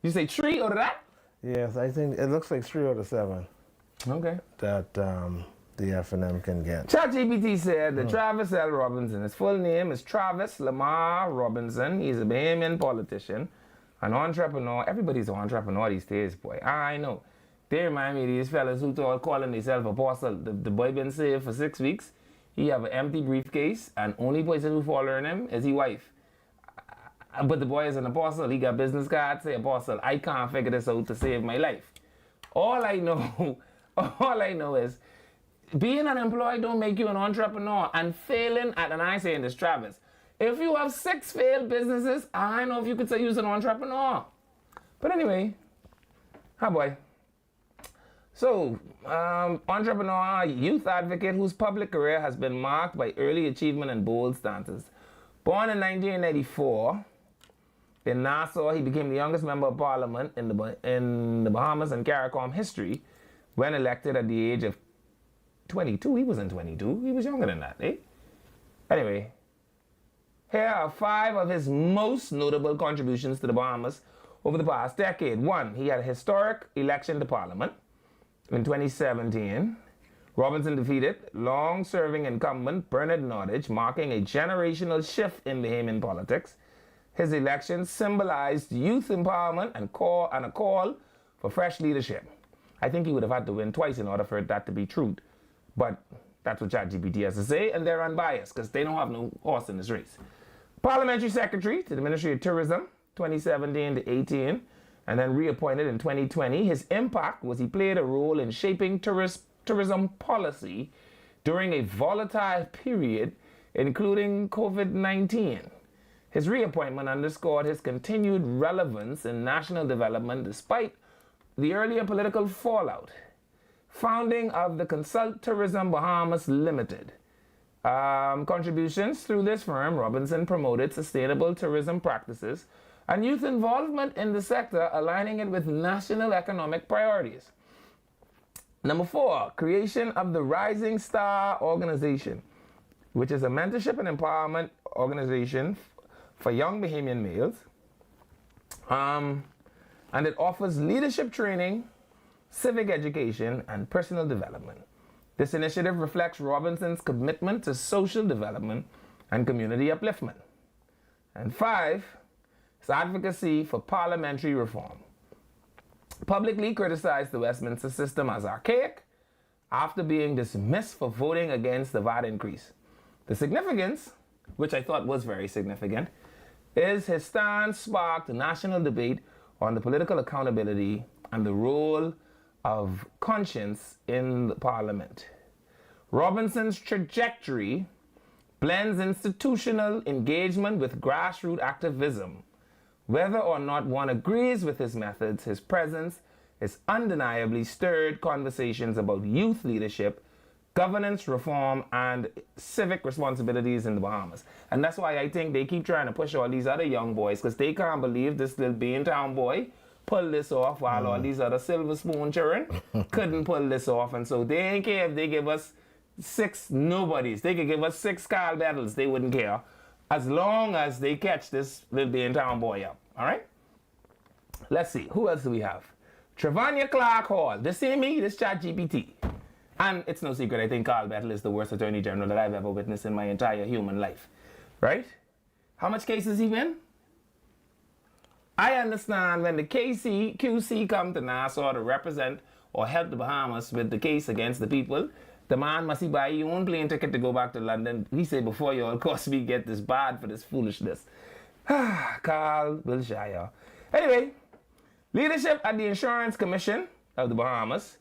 You say 3 out of that? Yes, I think it looks like 3 out of 7 Okay. that the F&M can get. ChatGPT said that Travis L. Robinson, his full name is Travis Lamar Robinson. He's a Bahamian politician, an entrepreneur. Everybody's an entrepreneur these days, boy. I know. They remind me of these fellas who all calling themselves apostle. The boy been saved for 6 weeks. He have an empty briefcase, and only person who following him is his wife. But the boy is an apostle. He got business cards, say apostle. I can't figure this out to save my life. All I know is being unemployed don't make you an entrepreneur, and failing at, and I say this, Travis, if you have 6 failed businesses, I know if you could say you're an entrepreneur. But anyway, hi boy. So, entrepreneur, youth advocate whose public career has been marked by early achievement and bold stances. Born in 1984, in Nassau, he became the youngest member of parliament in the Bahamas and CARICOM history when elected at the age of 22. He wasn't 22. He was younger than that, eh? Anyway, here are 5 of his most notable contributions to the Bahamas over the past decade. 1, he had a historic election to parliament. In 2017, Robinson defeated long-serving incumbent Bernard Nordich, marking a generational shift in Bahamian politics. His election symbolized youth empowerment and a call for fresh leadership. I think he would have had to win twice in order for that to be true. But that's what ChatGPT has to say, and they're unbiased because they don't have no horse in this race. Parliamentary Secretary to the Ministry of Tourism, 2017 to 18, and then reappointed in 2020. His impact was he played a role in shaping tourism policy during a volatile period, including COVID-19. His reappointment underscored his continued relevance in national development despite the earlier political fallout. Founding of the Consult Tourism Bahamas Limited. Contributions through this firm, Robinson promoted sustainable tourism practices and youth involvement in the sector, aligning it with national economic priorities. Number 4, creation of the Rising Star Organization, which is a mentorship and empowerment organization for young Bahamian males. And it offers leadership training, civic education, and personal development. This initiative reflects Robinson's commitment to social development and community upliftment. And 5 is advocacy for parliamentary reform. Publicly criticized the Westminster system as archaic after being dismissed for voting against the VAT increase. The significance, which I thought was very significant, is his stance sparked a national debate on the political accountability and the role of conscience in the parliament. Robinson's trajectory blends institutional engagement with grassroots activism. Whether or not one agrees with his methods, his presence has undeniably stirred conversations about youth leadership, governance reform, and civic responsibilities in the Bahamas. And that's why I think they keep trying to push all these other young boys, because they can't believe this little Beantown boy pulled this off while all these other silver spoon children couldn't pull this off. And so they ain't care if they give us 6 nobodies. They could give us 6 Carl Battles. They wouldn't care, as long as they catch this little Beantown boy up. All right? Let's see. Who else do we have? Trevania Clark Hall. This ain't me. This ChatGPT. And it's no secret, I think Carl Battle is the worst attorney general that I've ever witnessed in my entire human life. Right? How much cases he win? I understand when the QC come to Nassau to represent or help the Bahamas with the case against the people, the man must buy your own plane ticket to go back to London. He said, before you all cost me get this bad for this foolishness. Carl Wilshire. Anyway, leadership at the Insurance Commission of the Bahamas.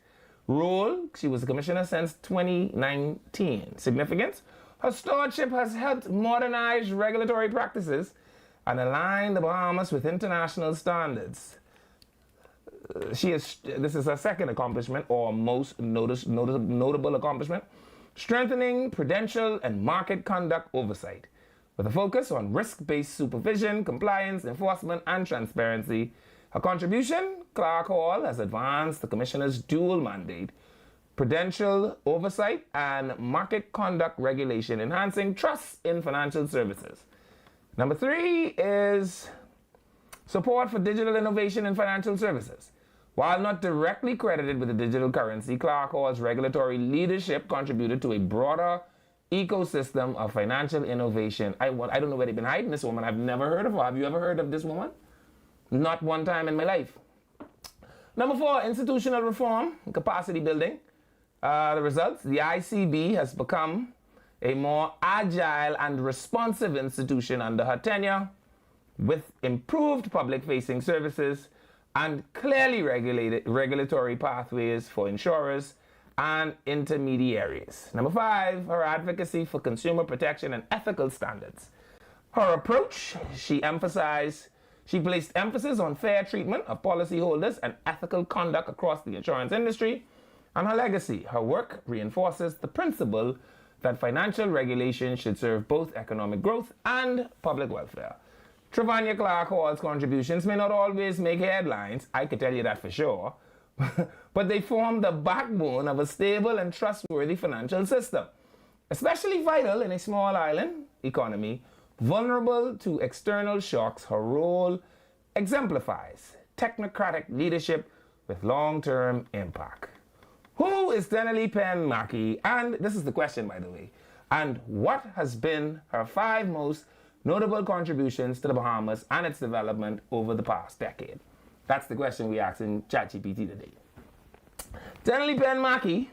Role, she was a commissioner since 2019. Significance, her stewardship has helped modernize regulatory practices and align the Bahamas with international standards. This is her second accomplishment, or most notable accomplishment, strengthening prudential and market conduct oversight, with a focus on risk-based supervision, compliance, enforcement, and transparency. Her contribution, Clark Hall has advanced the Commissioner's dual mandate, prudential oversight and market conduct regulation, enhancing trust in financial services. Number 3 is support for digital innovation in financial services. While not directly credited with the digital currency, Clark Hall's regulatory leadership contributed to a broader ecosystem of financial innovation. I don't know where they've been hiding this woman. I've never heard of her. Have you ever heard of this woman? Not one time in my life. Number 4, institutional reform and capacity building. The results, the ICB has become a more agile and responsive institution under her tenure, with improved public-facing services and clearly regulated regulatory pathways for insurers and intermediaries. Number 5, her advocacy for consumer protection and ethical standards. Her approach, she placed emphasis on fair treatment of policyholders and ethical conduct across the insurance industry. And her legacy, her work reinforces the principle that financial regulation should serve both economic growth and public welfare. Trevania Clark Hall's contributions may not always make headlines, I can tell you that for sure, but they form the backbone of a stable and trustworthy financial system, especially vital in a small island economy vulnerable to external shocks. Her role exemplifies technocratic leadership with long-term impact. Who is Denali Penn Mackey? And this is the question, by the way. And what has been her 5 most notable contributions to the Bahamas and its development over the past decade? That's the question we asked in ChatGPT today. Denali Penn Mackey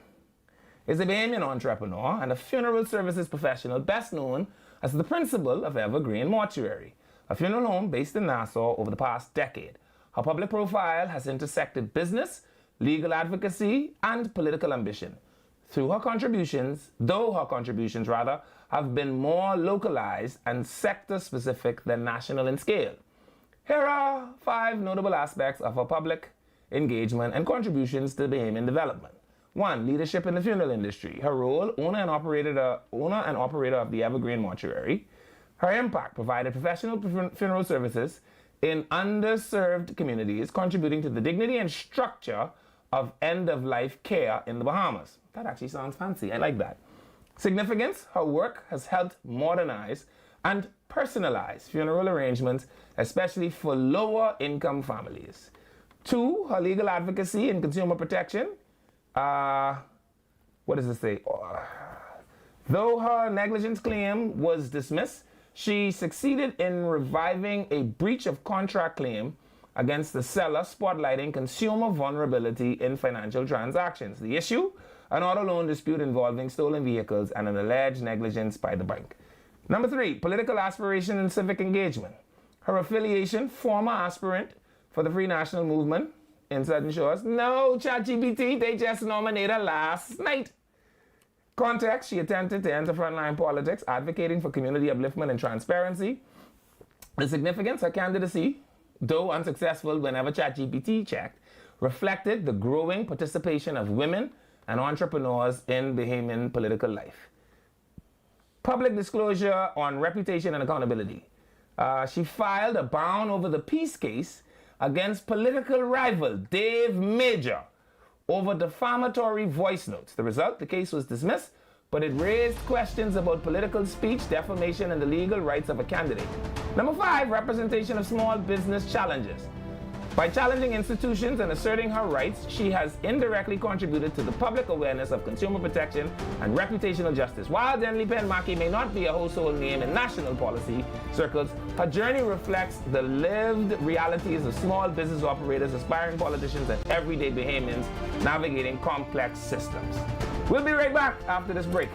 is a Bahamian entrepreneur and a funeral services professional best known as the principal of Evergreen Mortuary, a funeral home based in Nassau over the past decade. Her public profile has intersected business, legal advocacy, and political ambition. Though her contributions have been more localized and sector-specific than national in scale. Here are 5 notable aspects of her public engagement and contributions to Bahamian development. 1, leadership in the funeral industry. Her role, owner and operator of the Evergreen Mortuary. Her impact, provided professional funeral services in underserved communities, contributing to the dignity and structure of end-of-life care in the Bahamas. That actually sounds fancy. I like that. Significance, her work has helped modernize and personalize funeral arrangements, especially for lower-income families. 2, her legal advocacy and consumer protection. What does it say? Though her negligence claim was dismissed, She succeeded in reviving a breach of contract claim against the seller, spotlighting consumer vulnerability in financial transactions. The issue? An auto loan dispute involving stolen vehicles and an alleged negligence by the bank. Number 3, political aspiration and civic engagement. Her affiliation, former aspirant for the Free National Movement in Southern Shores. No, ChatGPT, they just nominated her last night. Context, she attempted to enter frontline politics, advocating for community upliftment and transparency. The significance, her candidacy, though unsuccessful whenever ChatGPT checked, reflected the growing participation of women and entrepreneurs in Bahamian political life. Public disclosure on reputation and accountability. She filed a bound over the peace case against political rival Dave Major over defamatory voice notes. The result, the case was dismissed, but it raised questions about political speech, defamation, and the legal rights of a candidate. Number 5, representation of small business challenges. By challenging institutions and asserting her rights, she has indirectly contributed to the public awareness of consumer protection and reputational justice. While Denley Penmaki may not be a household name in national policy circles, her journey reflects the lived realities of small business operators, aspiring politicians, and everyday Bahamians navigating complex systems. We'll be right back after this break.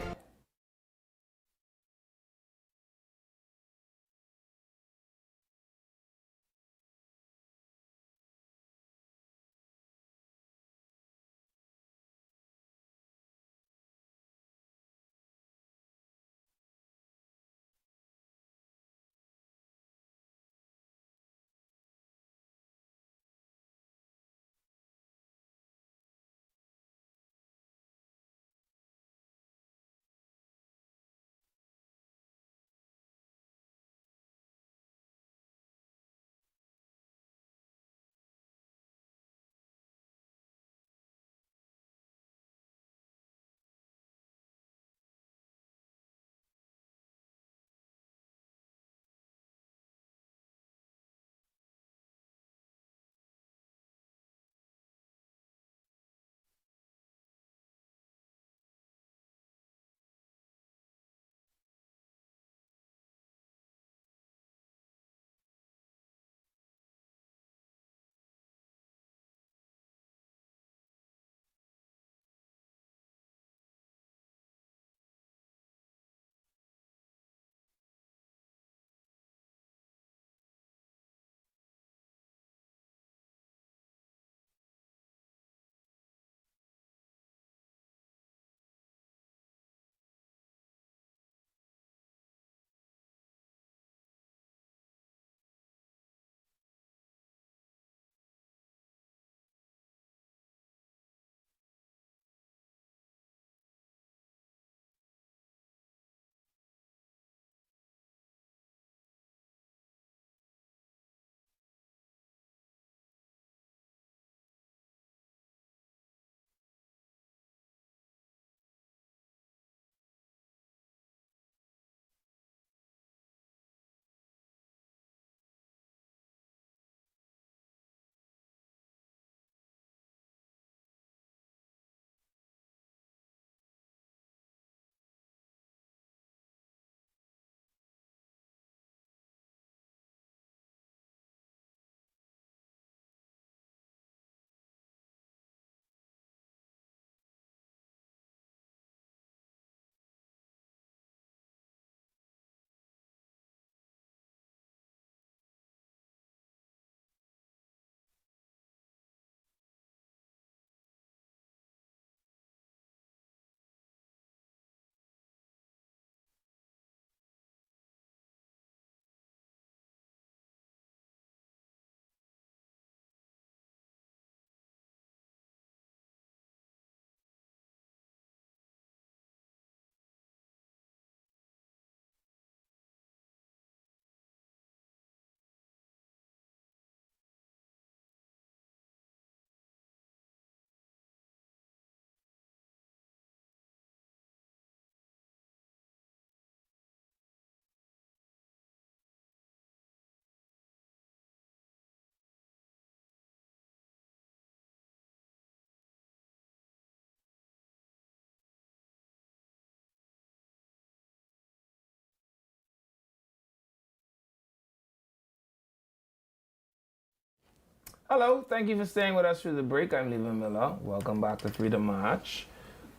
Hello, thank you for staying with us through the break. I'm Levi Miller. Welcome back to Freedom March.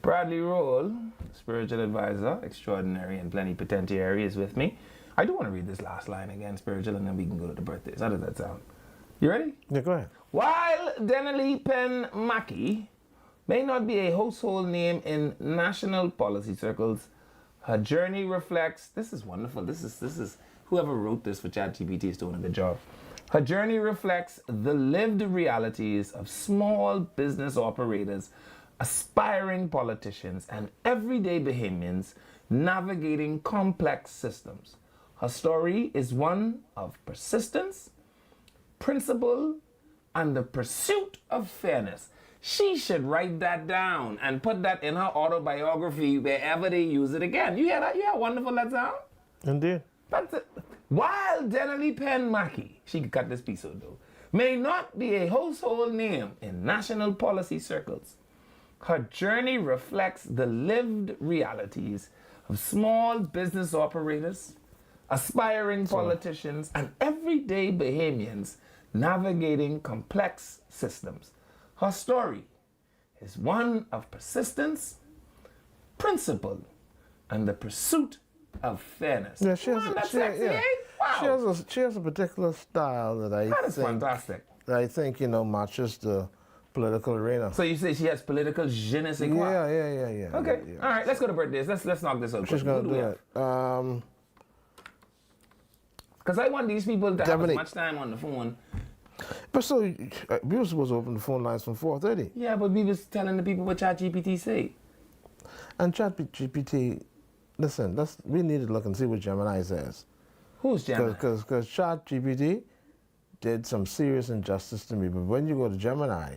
Bradley Roll, spiritual advisor, extraordinary and plenipotentiary, is with me. I do want to read this last line again, spiritual, and then we can go to the birthdays. How does that sound? You ready? Yeah, go ahead. While Denali Penn Mackey may not be a household name in national policy circles, her journey reflects, this is wonderful, this is whoever wrote this for ChatGPT is doing a good job. Her journey reflects the lived realities of small business operators, aspiring politicians, and everyday Bahamians navigating complex systems. Her story is one of persistence, principle, and the pursuit of fairness. She should write that down and put that in her autobiography wherever they use it again. You hear that? You hear how wonderful that sound? Indeed. That's it. While Denali Penn Mackey, she could cut this piece out though, may not be a household name in national policy circles, her journey reflects the lived realities of small business operators, aspiring politicians, and everyday Bahamians navigating complex systems. Her story is one of persistence, principle, and the pursuit of fairness. Yeah, she has, Man, that's she, sexy, yeah. eh? Wow. She has a particular style that That is fantastic. I think, matches the political arena. So you say she has political je ne sais quoi? Yeah. Okay. Yeah. All right, let's go to birthdays. Let's knock this out. She's going to do it. Because I want these people to have as Dominic. much time on the phone. But so, we were supposed to open the phone lines from 4:30. Yeah, but we was telling the people what ChatGPT say. And ChatGPT, listen, we need to look and see what Gemini says. Who's Gemini? Because ChatGPT did some serious injustice to me. But when you go to Gemini...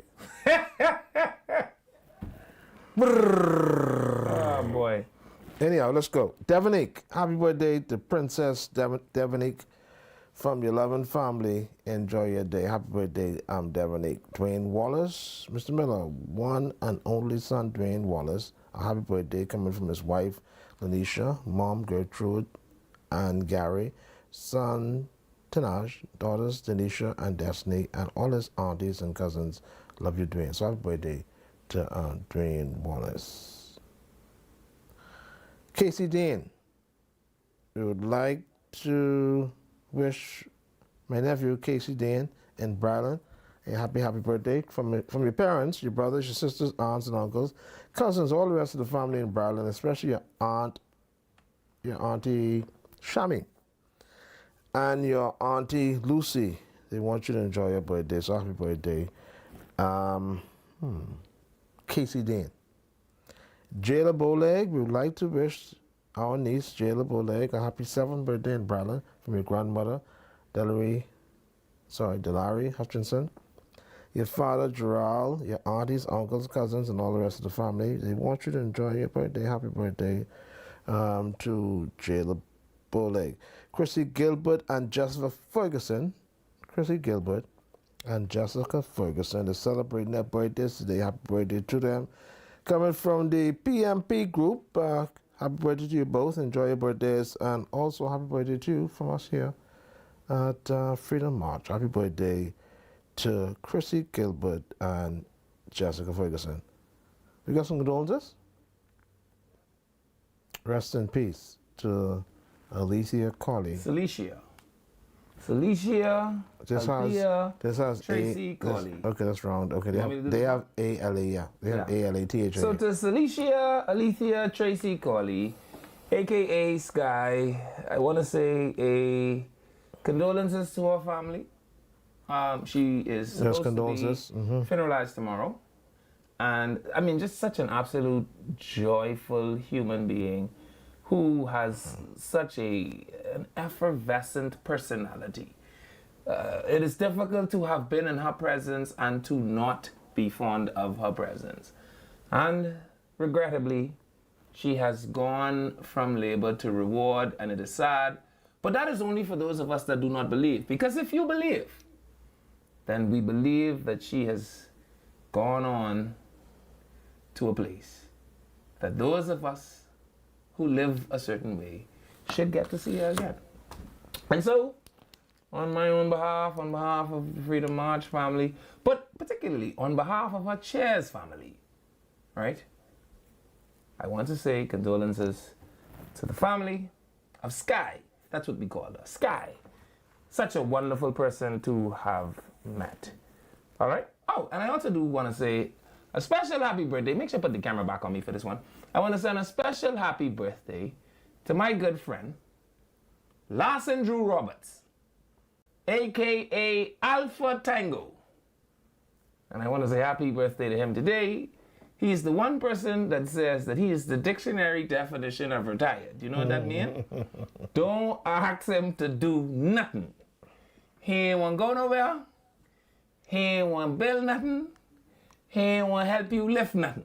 Oh, boy. Anyhow, let's go. Devonique, happy birthday to Princess Devonique from your loving family. Enjoy your day. Happy birthday, Devonique. Dwayne Wallace, Mr. Miller, one and only son, Dwayne Wallace. A happy birthday coming from his wife, Lanisha, mom, Gertrude, and Gary, son, Tinaj, daughters, Denisha and Destiny, and all his aunties and cousins. Love you, Dwayne. So happy birthday to Dwayne Wallace. Casey Dean, we would like to wish my nephew Casey Dean in Bryland a happy birthday from your parents, your brothers, your sisters, aunts and uncles, cousins, all the rest of the family in Bryland, especially your auntie Shami, and your auntie Lucy. They want you to enjoy your birthday, so happy birthday. Casey Dean. Jayla Bowleg, we would like to wish our niece, Jayla Bowleg, a happy 7th birthday in Bryland from your grandmother, Delary Hutchinson. Your father, Gerald, your aunties, uncles, cousins, and all the rest of the family. They want you to enjoy your birthday. Happy birthday to Jayla Bowleg. Chrissy Gilbert and Jessica Ferguson. Chrissy Gilbert and Jessica Ferguson are celebrating their birthdays today. Happy birthday to them. Coming from the PMP group, happy birthday to you both. Enjoy your birthdays. And also happy birthday to you from us here at Freedom March. Happy birthday to Chrissy Gilbert and Jessica Ferguson. We got some condolences? Rest in peace to Alicia Colley. Celicia, This has Tracy Colley. Okay, that's wrong. Okay, they have ALA, yeah. They have ALATHA. So to Celicia, Alethea, Tracy Colley, a.k.a. Sky, I want to say a condolences to her family. She is supposed to be funeralized tomorrow. And, I mean, just such an absolute joyful human being who has such an effervescent personality. It is difficult to have been in her presence and to not be fond of her presence. And regrettably, she has gone from labor to reward, and it is sad. But that is only for those of us that do not believe. Because if you believe, then we believe that she has gone on to a place that those of us who live a certain way should get to see her again. And so, on my own behalf, on behalf of the Freedom March family, but particularly on behalf of her chair's family, right? I want to say condolences to the family of Sky. That's what we call her, Sky. Such a wonderful person to have met. All right? Oh, and I also do want to say a special happy birthday. Make sure you put the camera back on me for this one. I want to send a special happy birthday to my good friend, Larson Drew Roberts, a.k.a. Alpha Tango. And I want to say happy birthday to him today. He's the one person that says that he is the dictionary definition of retired. You know what that means? Don't ask him to do nothing. He ain't want to go nowhere. He ain't want to build nothing. He ain't want to help you lift nothing.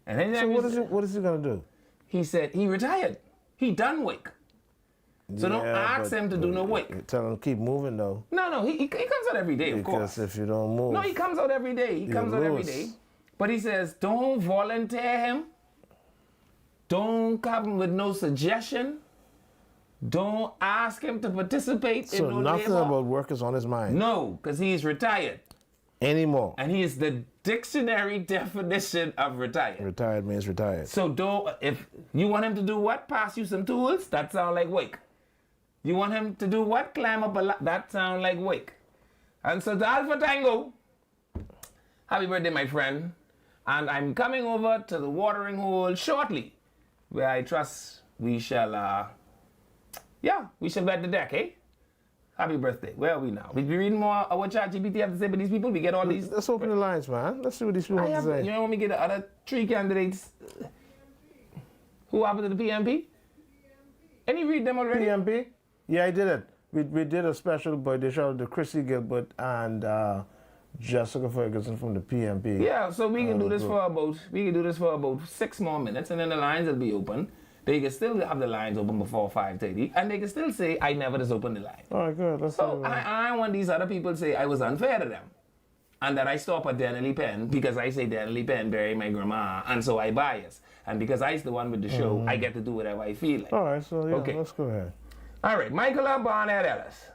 And then So what is he going to do? he said he retired. He done work. So don't ask him to do no work. Tell him to keep moving, though. No, he comes out every day, of course. Because if you don't move... No, he comes out every day. He comes out every day. But he says, don't volunteer him. Don't come with no suggestion. Don't ask him to participate in no So nothing labor. about work is on his mind? No, because he's retired. Anymore? And he is the dictionary definition of retired. Retired means retired. So if you want him to do what? Pass you some tools? That sound like work. You want him to do what? Climb up a ladder? That sound like work. And so to Alpha Tango, happy birthday, my friend. And I'm coming over to the watering hole shortly, where I trust we shall, we shall wet the deck, eh? Happy birthday. Where are we now? We be reading more of what ChatGPT have to say about these people? We get all these... Let's open the lines, man. Let's see what these people have to say. You know when we get the other three candidates? Who happened to the PMP? Any read them already? PMP? Yeah, I did it. We did a special birthday show to Chrissy Gilbert and Jessica Ferguson from the PMP. Yeah, so we can do this for about 6 more minutes, and then the lines will be open. They can still have the lines open before 5:30, and they can still say, I never just opened the line. All right, good. Let's So I want these other people to say I was unfair to them, and that I stop at Denley Pen because I say Denley Pen bury my grandma, and so I bias. And because I's the one with the show, I get to do whatever I feel like. All right, so yeah, Okay. let's go ahead. All right, Michael Barnett Ellis.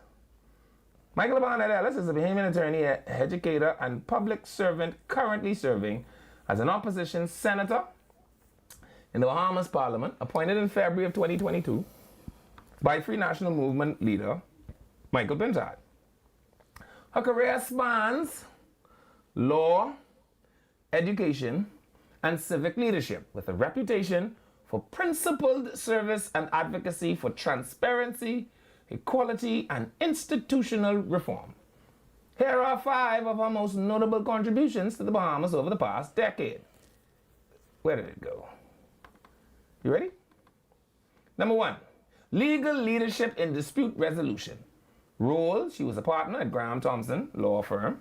Michael Barnett Ellis is a Bahamian attorney, educator, and public servant currently serving as an opposition senator in the Bahamas Parliament, appointed in February of 2022 by Free National Movement leader Michael Pintard. Her career spans law, education, and civic leadership, with a reputation for principled service and advocacy for transparency, equality, and institutional reform. Here are 5 of her most notable contributions to the Bahamas over the past decade. Where did it go? You ready? Number 1, legal leadership in dispute resolution. Role, she was a partner at Graham Thompson law firm.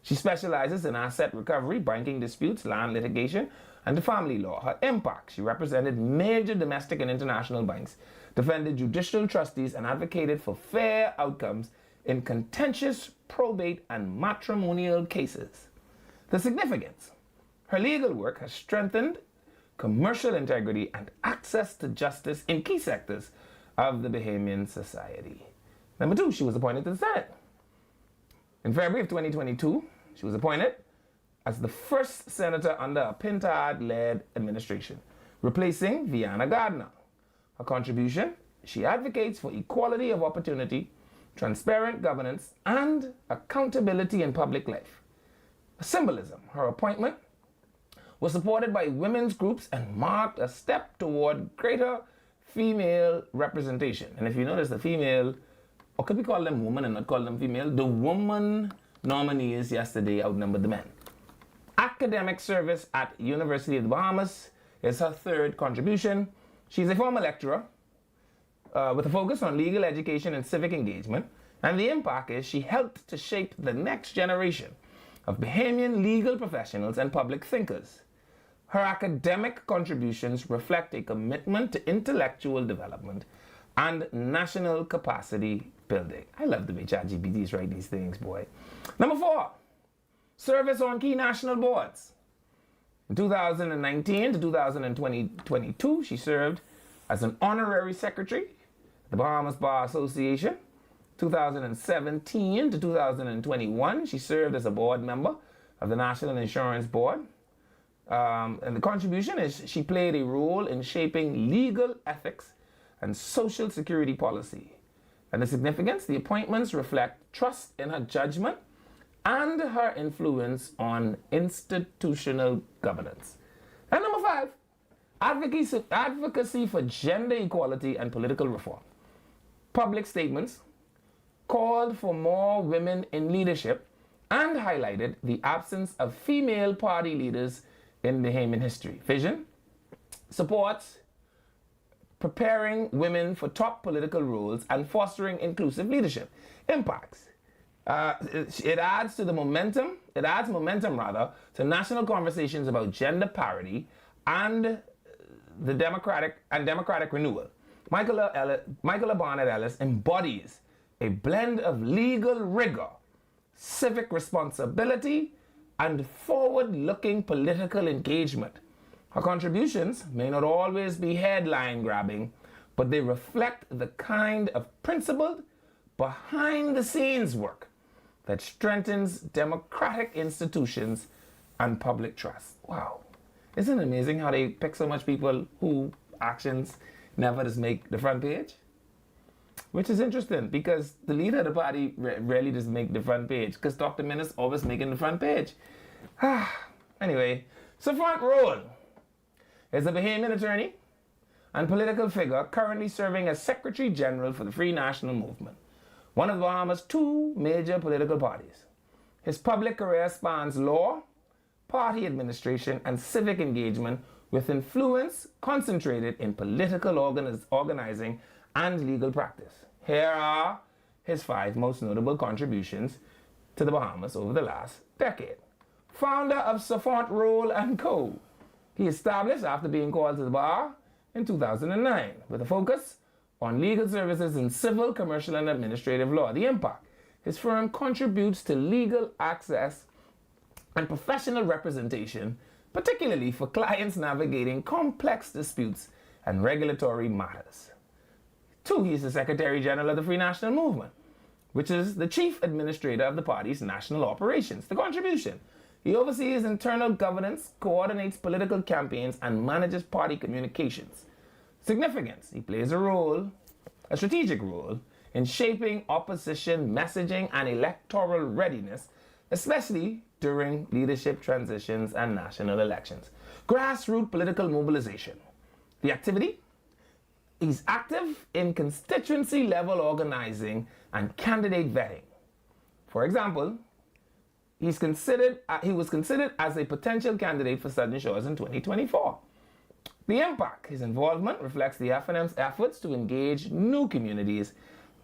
She specializes in asset recovery, banking disputes, land litigation, and the family law. Her impact, she represented major domestic and international banks, defended judicial trustees, and advocated for fair outcomes in contentious probate and matrimonial cases. The significance, her legal work has strengthened commercial integrity and access to justice in key sectors of the Bahamian society. Number 2, she was appointed to the Senate. In February of 2022, she was appointed as the first senator under a Pintard-led administration, replacing Viana Gardner. Her contribution, she advocates for equality of opportunity, transparent governance, and accountability in public life. Symbolism, her appointment was supported by women's groups and marked a step toward greater female representation. And if you notice, the female, or could we call them woman and not call them female? The woman nominees yesterday outnumbered the men. Academic service at University of the Bahamas is her 3rd contribution. She's a former lecturer with a focus on legal education and civic engagement. And the impact is she helped to shape the next generation of Bahamian legal professionals and public thinkers. Her academic contributions reflect a commitment to intellectual development and national capacity building. I love the way ChatGPTs write these things, boy. Number 4, service on key national boards. In 2019 to 2022, she served as an honorary secretary at the Bahamas Bar Association, 2017 to 2021, she served as a board member of the National Insurance Board. And the contribution is she played a role in shaping legal ethics and social security policy. And the significance, the appointments reflect trust in her judgment and her influence on institutional governance. And number 5, advocacy for gender equality and political reform. Public statements called for more women in leadership and highlighted the absence of female party leaders in Bahamian history. Vision supports preparing women for top political roles and fostering inclusive leadership. Impacts. It adds momentum to national conversations about gender parity and the democratic renewal. Michaela Barnett Ellis embodies a blend of legal rigor, civic responsibility, and forward-looking political engagement. Her contributions may not always be headline-grabbing, but they reflect the kind of principled, behind-the-scenes work that strengthens democratic institutions and public trust. Wow. Isn't it amazing how they pick so much people who actions never just make the front page? Which is interesting because the leader of the party rarely just make the front page because Dr. Minnis always making the front page. Anyway, Safont Roll is a Bahamian attorney and political figure currently serving as Secretary General for the Free National Movement, one of Bahamas' 2 major political parties. His public career spans law, party administration, and civic engagement with influence concentrated in political organizing and legal practice. Here are his 5 most notable contributions to the Bahamas over the last decade. Founder of Safont Roll & Co. He established after being called to the bar in 2009 with a focus on legal services in civil, commercial, and administrative law. The impact. His firm contributes to legal access and professional representation, particularly for clients navigating complex disputes and regulatory matters. 2, he is the Secretary General of the Free National Movement, which is the chief administrator of the party's national operations. The contribution. He oversees internal governance, coordinates political campaigns, and manages party communications. Significance. He plays a strategic role, in shaping opposition messaging and electoral readiness, especially during leadership transitions and national elections. Grassroots political mobilization. The activity? He's active in constituency level organizing and candidate vetting. For example, he was considered as a potential candidate for Southern Shores in 2024. The impact. His involvement reflects the FNM's efforts to engage new communities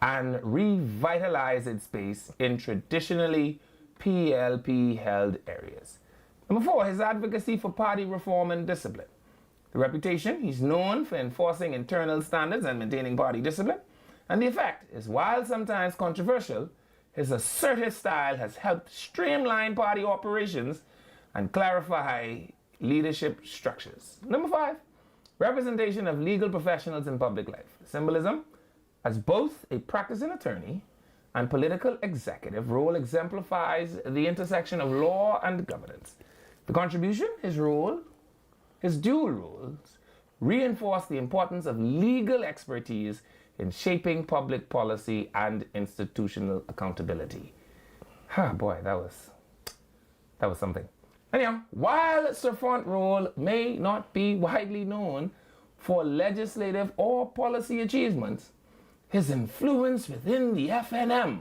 and revitalize its space in traditionally PLP-held areas. Number 4, his advocacy for party reform and discipline. The reputation, he's known for enforcing internal standards and maintaining party discipline. And the effect is, while sometimes controversial, his assertive style has helped streamline party operations and clarify leadership structures. Number 5, representation of legal professionals in public life. Symbolism, as both a practicing attorney and political executive, role exemplifies the intersection of law and governance. The contribution, his dual roles, reinforce the importance of legal expertise in shaping public policy and institutional accountability. Boy, that was something. Anyhow, while Safont Roll may not be widely known for legislative or policy achievements, his influence within the FNM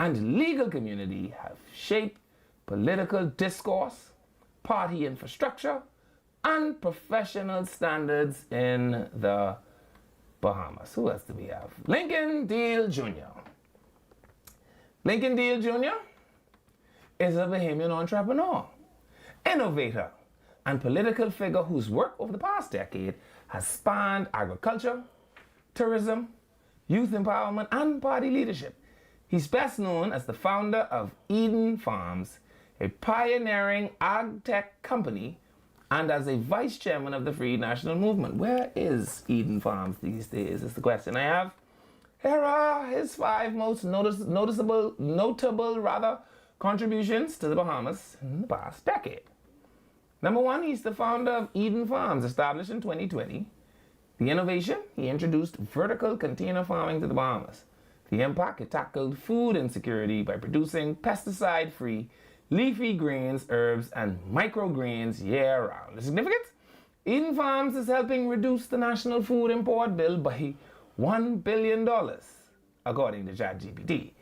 and legal community have shaped political discourse, party infrastructure, and professional standards in the Bahamas. Who else do we have? Lincoln Deal Jr. Lincoln Deal Jr. is a Bahamian entrepreneur, innovator, and political figure whose work over the past decade has spanned agriculture, tourism, youth empowerment, and party leadership. He's best known as the founder of Eden Farms, a pioneering ag-tech company, and as a vice chairman of the Free National Movement. Where is Eden Farms these days is the question I have. Here are his 5 most notable contributions to the Bahamas in the past decade. Number 1, he's the founder of Eden Farms, established in 2020. The innovation, he introduced vertical container farming to the Bahamas. The impact, it tackled food insecurity by producing pesticide-free leafy greens, herbs, and microgreens year-round. The significance? Eden Farms is helping reduce the national food import bill by $1 billion, according to ChatGPT.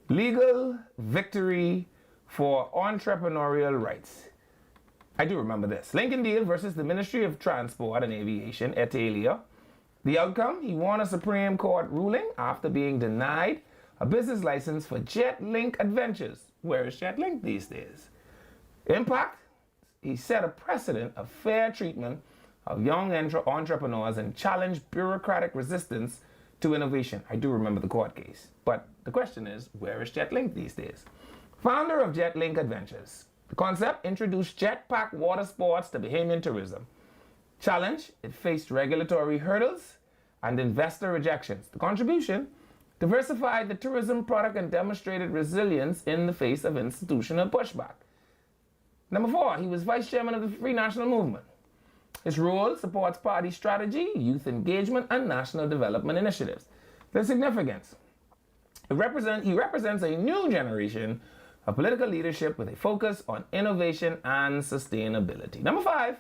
Legal victory for entrepreneurial rights. I do remember this. Lincoln Deal versus the Ministry of Transport and Aviation, ETALIA. The outcome, he won a Supreme Court ruling after being denied a business license for JetLink Adventures. Where is JetLink these days? Impact, he set a precedent of fair treatment of young entrepreneurs and challenged bureaucratic resistance to innovation. I do remember the court case. But the question is, where is JetLink these days? Founder of JetLink Adventures. The concept introduced jetpack water sports to Bahamian tourism. Challenge, it faced regulatory hurdles and investor rejections. The contribution, diversified the tourism product and demonstrated resilience in the face of institutional pushback. Number 4, he was vice chairman of the Free National Movement. His role supports party strategy, youth engagement, and national development initiatives. The significance, he represents a new generation of political leadership with a focus on innovation and sustainability. Number 5,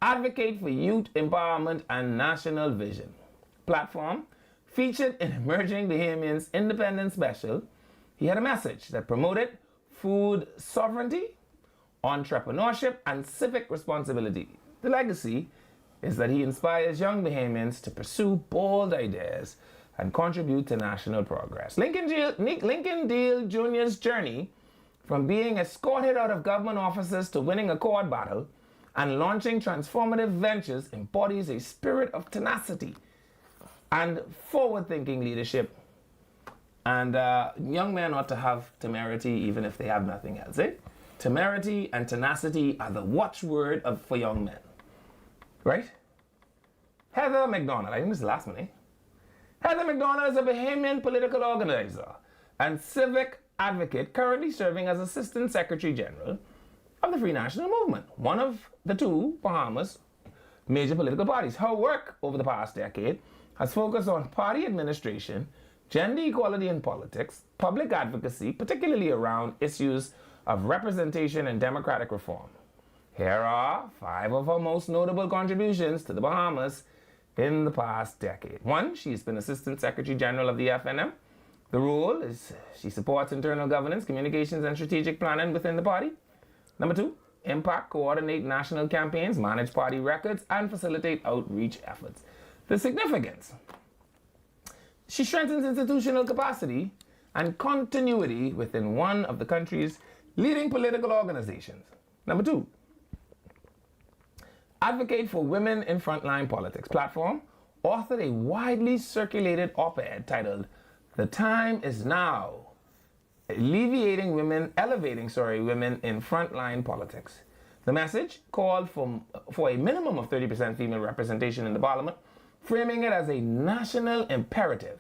advocate for youth empowerment and national vision. Platform, featured in Emerging Bahamians Independence Special, he had a message that promoted food sovereignty, entrepreneurship, and civic responsibility. The legacy is that he inspires young Bahamians to pursue bold ideas and contribute to national progress. Lincoln Deal Jr.'s journey from being escorted out of government offices to winning a court battle and launching transformative ventures embodies a spirit of tenacity and forward-thinking leadership. And young men ought to have temerity even if they have nothing else. Temerity and tenacity are the watchword for young men. Right? Heather McDonald, I think this is the last one, Heather McDonald is a Bahamian political organizer and civic advocate currently serving as Assistant Secretary General of the Free National Movement, one of the 2 Bahamas major political parties. Her work over the past decade has focused on party administration, gender equality in politics, public advocacy, particularly around issues of representation and democratic reform. Here are 5 of her most notable contributions to the Bahamas in the past decade. 1, she's been Assistant Secretary General of the FNM. The role is she supports internal governance, communications, and strategic planning within the party. Number 2, impact, coordinate national campaigns, manage party records, and facilitate outreach efforts. The significance, she strengthens institutional capacity and continuity within one of the country's leading political organizations. Number 2, advocate for women in frontline politics. Platform, authored a widely circulated op-ed titled "The Time Is Now, Elevating Women in Frontline Politics." The message called for a minimum of 30% female representation in the parliament, framing it as a national imperative.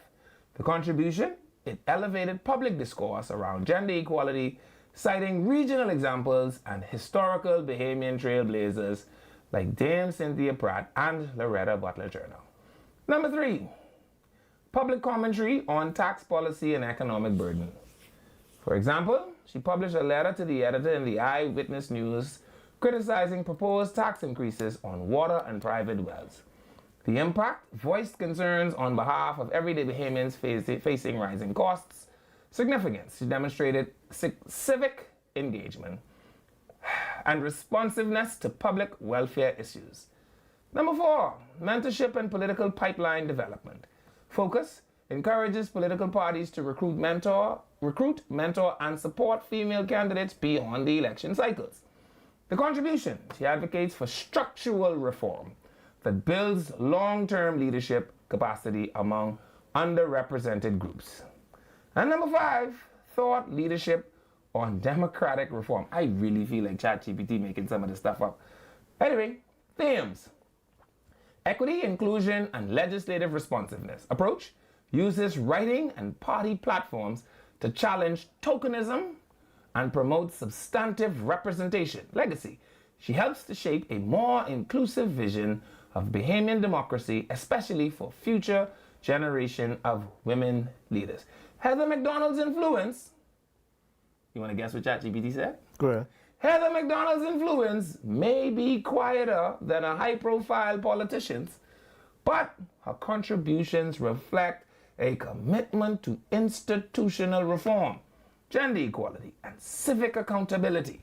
The contribution, it elevated public discourse around gender equality, citing regional examples and historical Bahamian trailblazers like Dame Cynthia Pratt and Loretta Butler Turner. Number 3, public commentary on tax policy and economic burden. For example, she published a letter to the editor in the Eyewitness News criticizing proposed tax increases on water and private wells. The impact, voiced concerns on behalf of everyday Bahamians facing rising costs. Significance, she demonstrated civic engagement and responsiveness to public welfare issues. Number 4, mentorship and political pipeline development. Focus, encourages political parties to recruit, mentor, and support female candidates beyond the election cycles. The contribution, she advocates for structural reform that builds long-term leadership capacity among underrepresented groups. And number 5, thought leadership on democratic reform. I really feel like ChatGPT making some of this stuff up. Anyway, themes. Equity, inclusion, and legislative responsiveness approach uses writing and party platforms to challenge tokenism and promote substantive representation. Legacy. She helps to shape a more inclusive vision of Bahamian democracy, especially for future generation of women leaders. Heather McDonald's influence. You want to guess what ChatGPT said? Go ahead. Heather McDonald's influence may be quieter than a high-profile politician's, but her contributions reflect a commitment to institutional reform, gender equality, and civic accountability.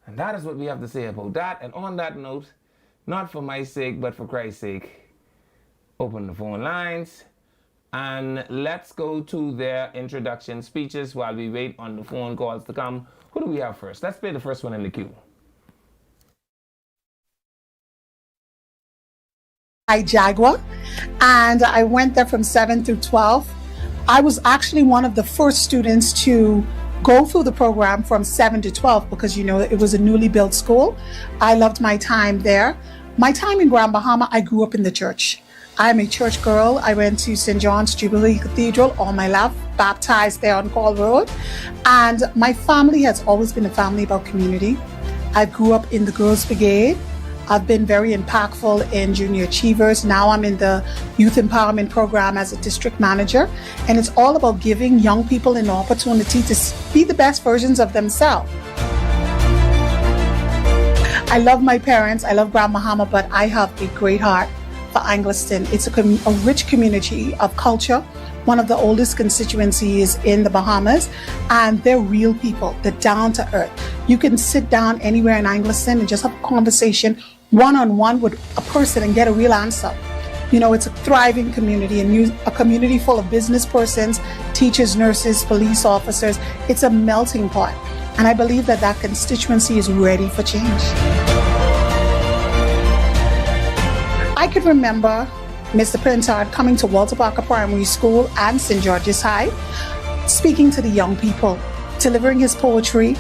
And that is what we have to say about that. And on that note, not for my sake, but for Christ's sake, open the phone lines and let's go to their introduction speeches while we wait on the phone calls to come. Who do we have first? Let's play the first one in the queue. Jaguar, and I went there from 7 through 12. I was actually one of the first students to go through the program from 7 to 12 because, you know, it was a newly built school. I loved my time there. My time in Grand Bahama, I grew up in the church. I'm a church girl. I went to St. John's Jubilee Cathedral all my life, baptized there on Call Road. And my family has always been a family about community. I grew up in the Girls Brigade. I've been very impactful in Junior Achievers. Now I'm in the Youth Empowerment Program as a district manager. And it's all about giving young people an opportunity to be the best versions of themselves. I love my parents. I love Grand Bahama, but I have a great heart for Angliston. It's a rich community of culture, one of the oldest constituencies in the Bahamas, and they're real people. They're down to earth. You can sit down anywhere in Angliston and just have a conversation one-on-one with a person and get a real answer. You know, it's a thriving community, a community full of business persons, teachers, nurses, police officers. It's a melting pot. And I believe that that constituency is ready for change. I could remember Mr. Pintard coming to Walter Parker Primary School and St. George's High, speaking to the young people, delivering his poetry,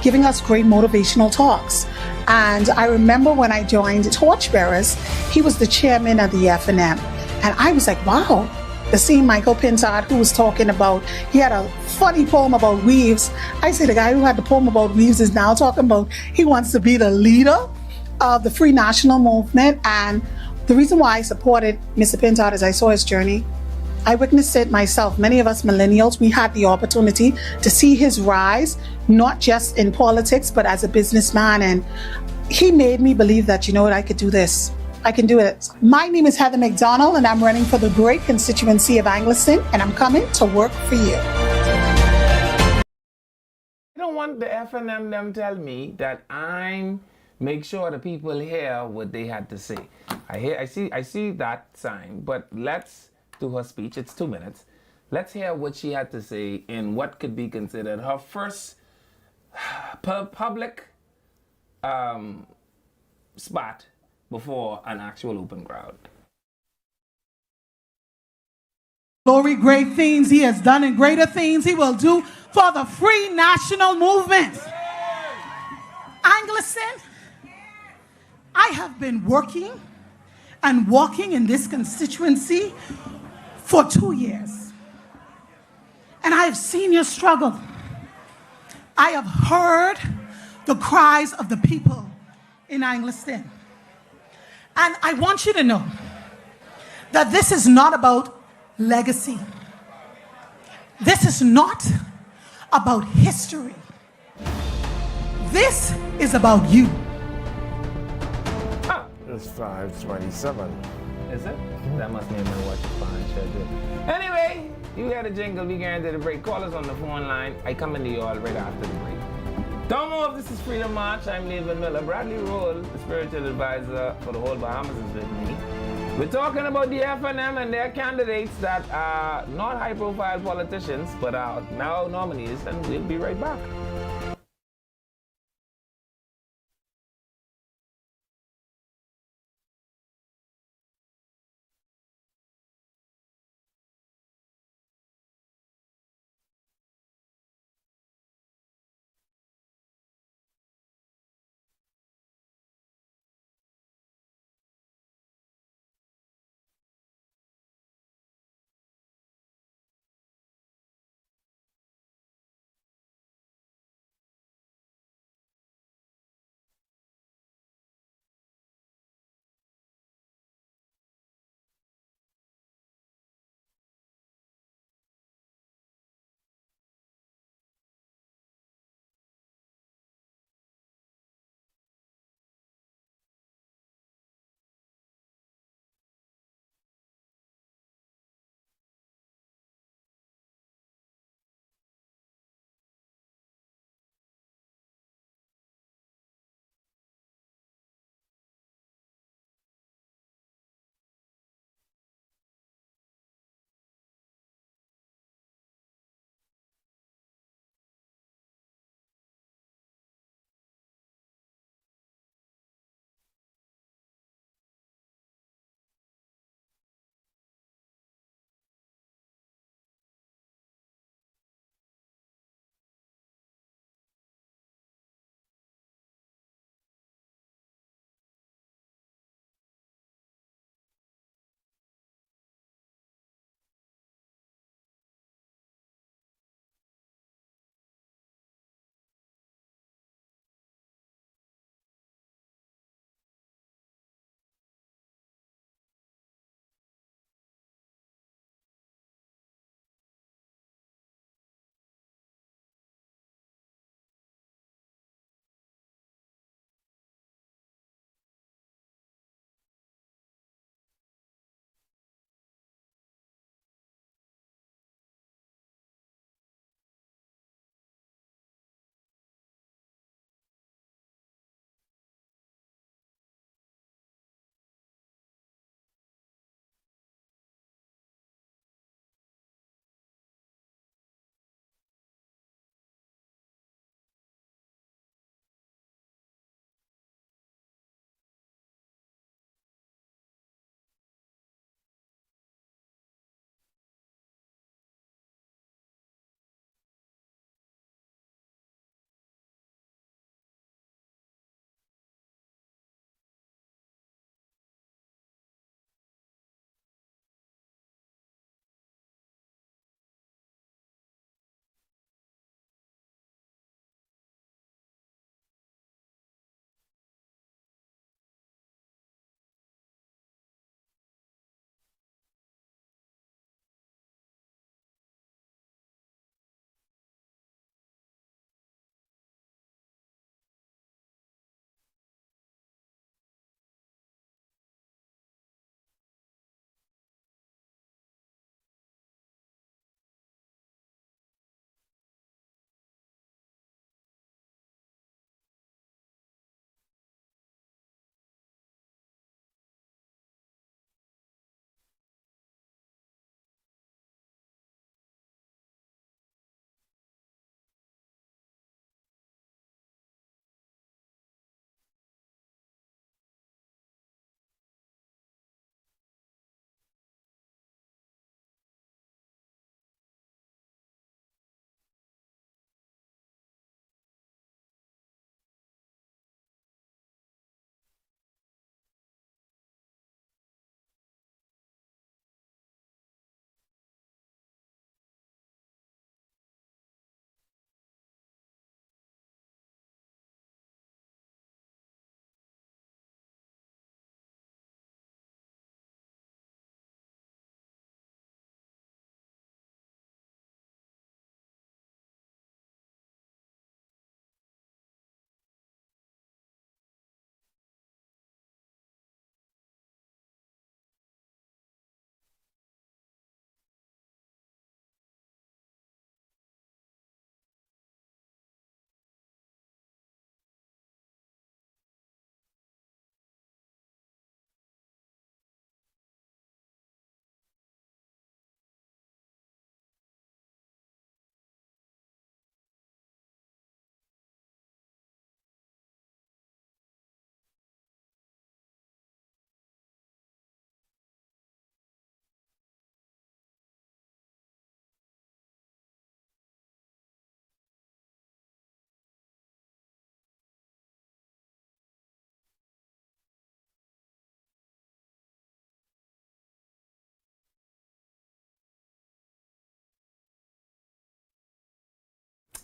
giving us great motivational talks. And I remember when I joined Torchbearers, he was the chairman of the F&M. And I was like, wow, the same Michael Pintard who was talking about, he had a funny poem about weaves. I say the guy who had the poem about weaves is now talking about he wants to be the leader of the Free National Movement. And the reason why I supported Mr. Pintard is I saw his journey. I witnessed it myself. Many of us millennials, we had the opportunity to see his rise, not just in politics, but as a businessman. And he made me believe that, you know what, I could do this. I can do it. My name is Heather McDonald, and I'm running for the great constituency of Angliston, and I'm coming to work for you. I don't want the F&M them tell me that I'm make sure the people hear what they had to say. I see that sign, but let's do her speech. It's 2 minutes. Let's hear what she had to say in what could be considered her first public spot before an actual open crowd. Glory, great things he has done and greater things he will do for the Free National Movement. Angliston, I have been working and walking in this constituency for 2 years. And I have seen your struggle. I have heard the cries of the people in Angliston. And I want you to know that this is not about legacy. This is not about history. This is about you. It's 5:27. Is it? That must mean I'm gonna watch the fine schedule. Anyway, you had a jingle. We guaranteed a break. Call us on the phone line. I come into you all right after the break. Don't move. This is Freedom March. I'm Levan Miller. Bradley Roll, the spiritual advisor for the whole Bahamas, is with me. We're talking about the F&M and their candidates that are not high-profile politicians, but are now nominees, and we'll be right back.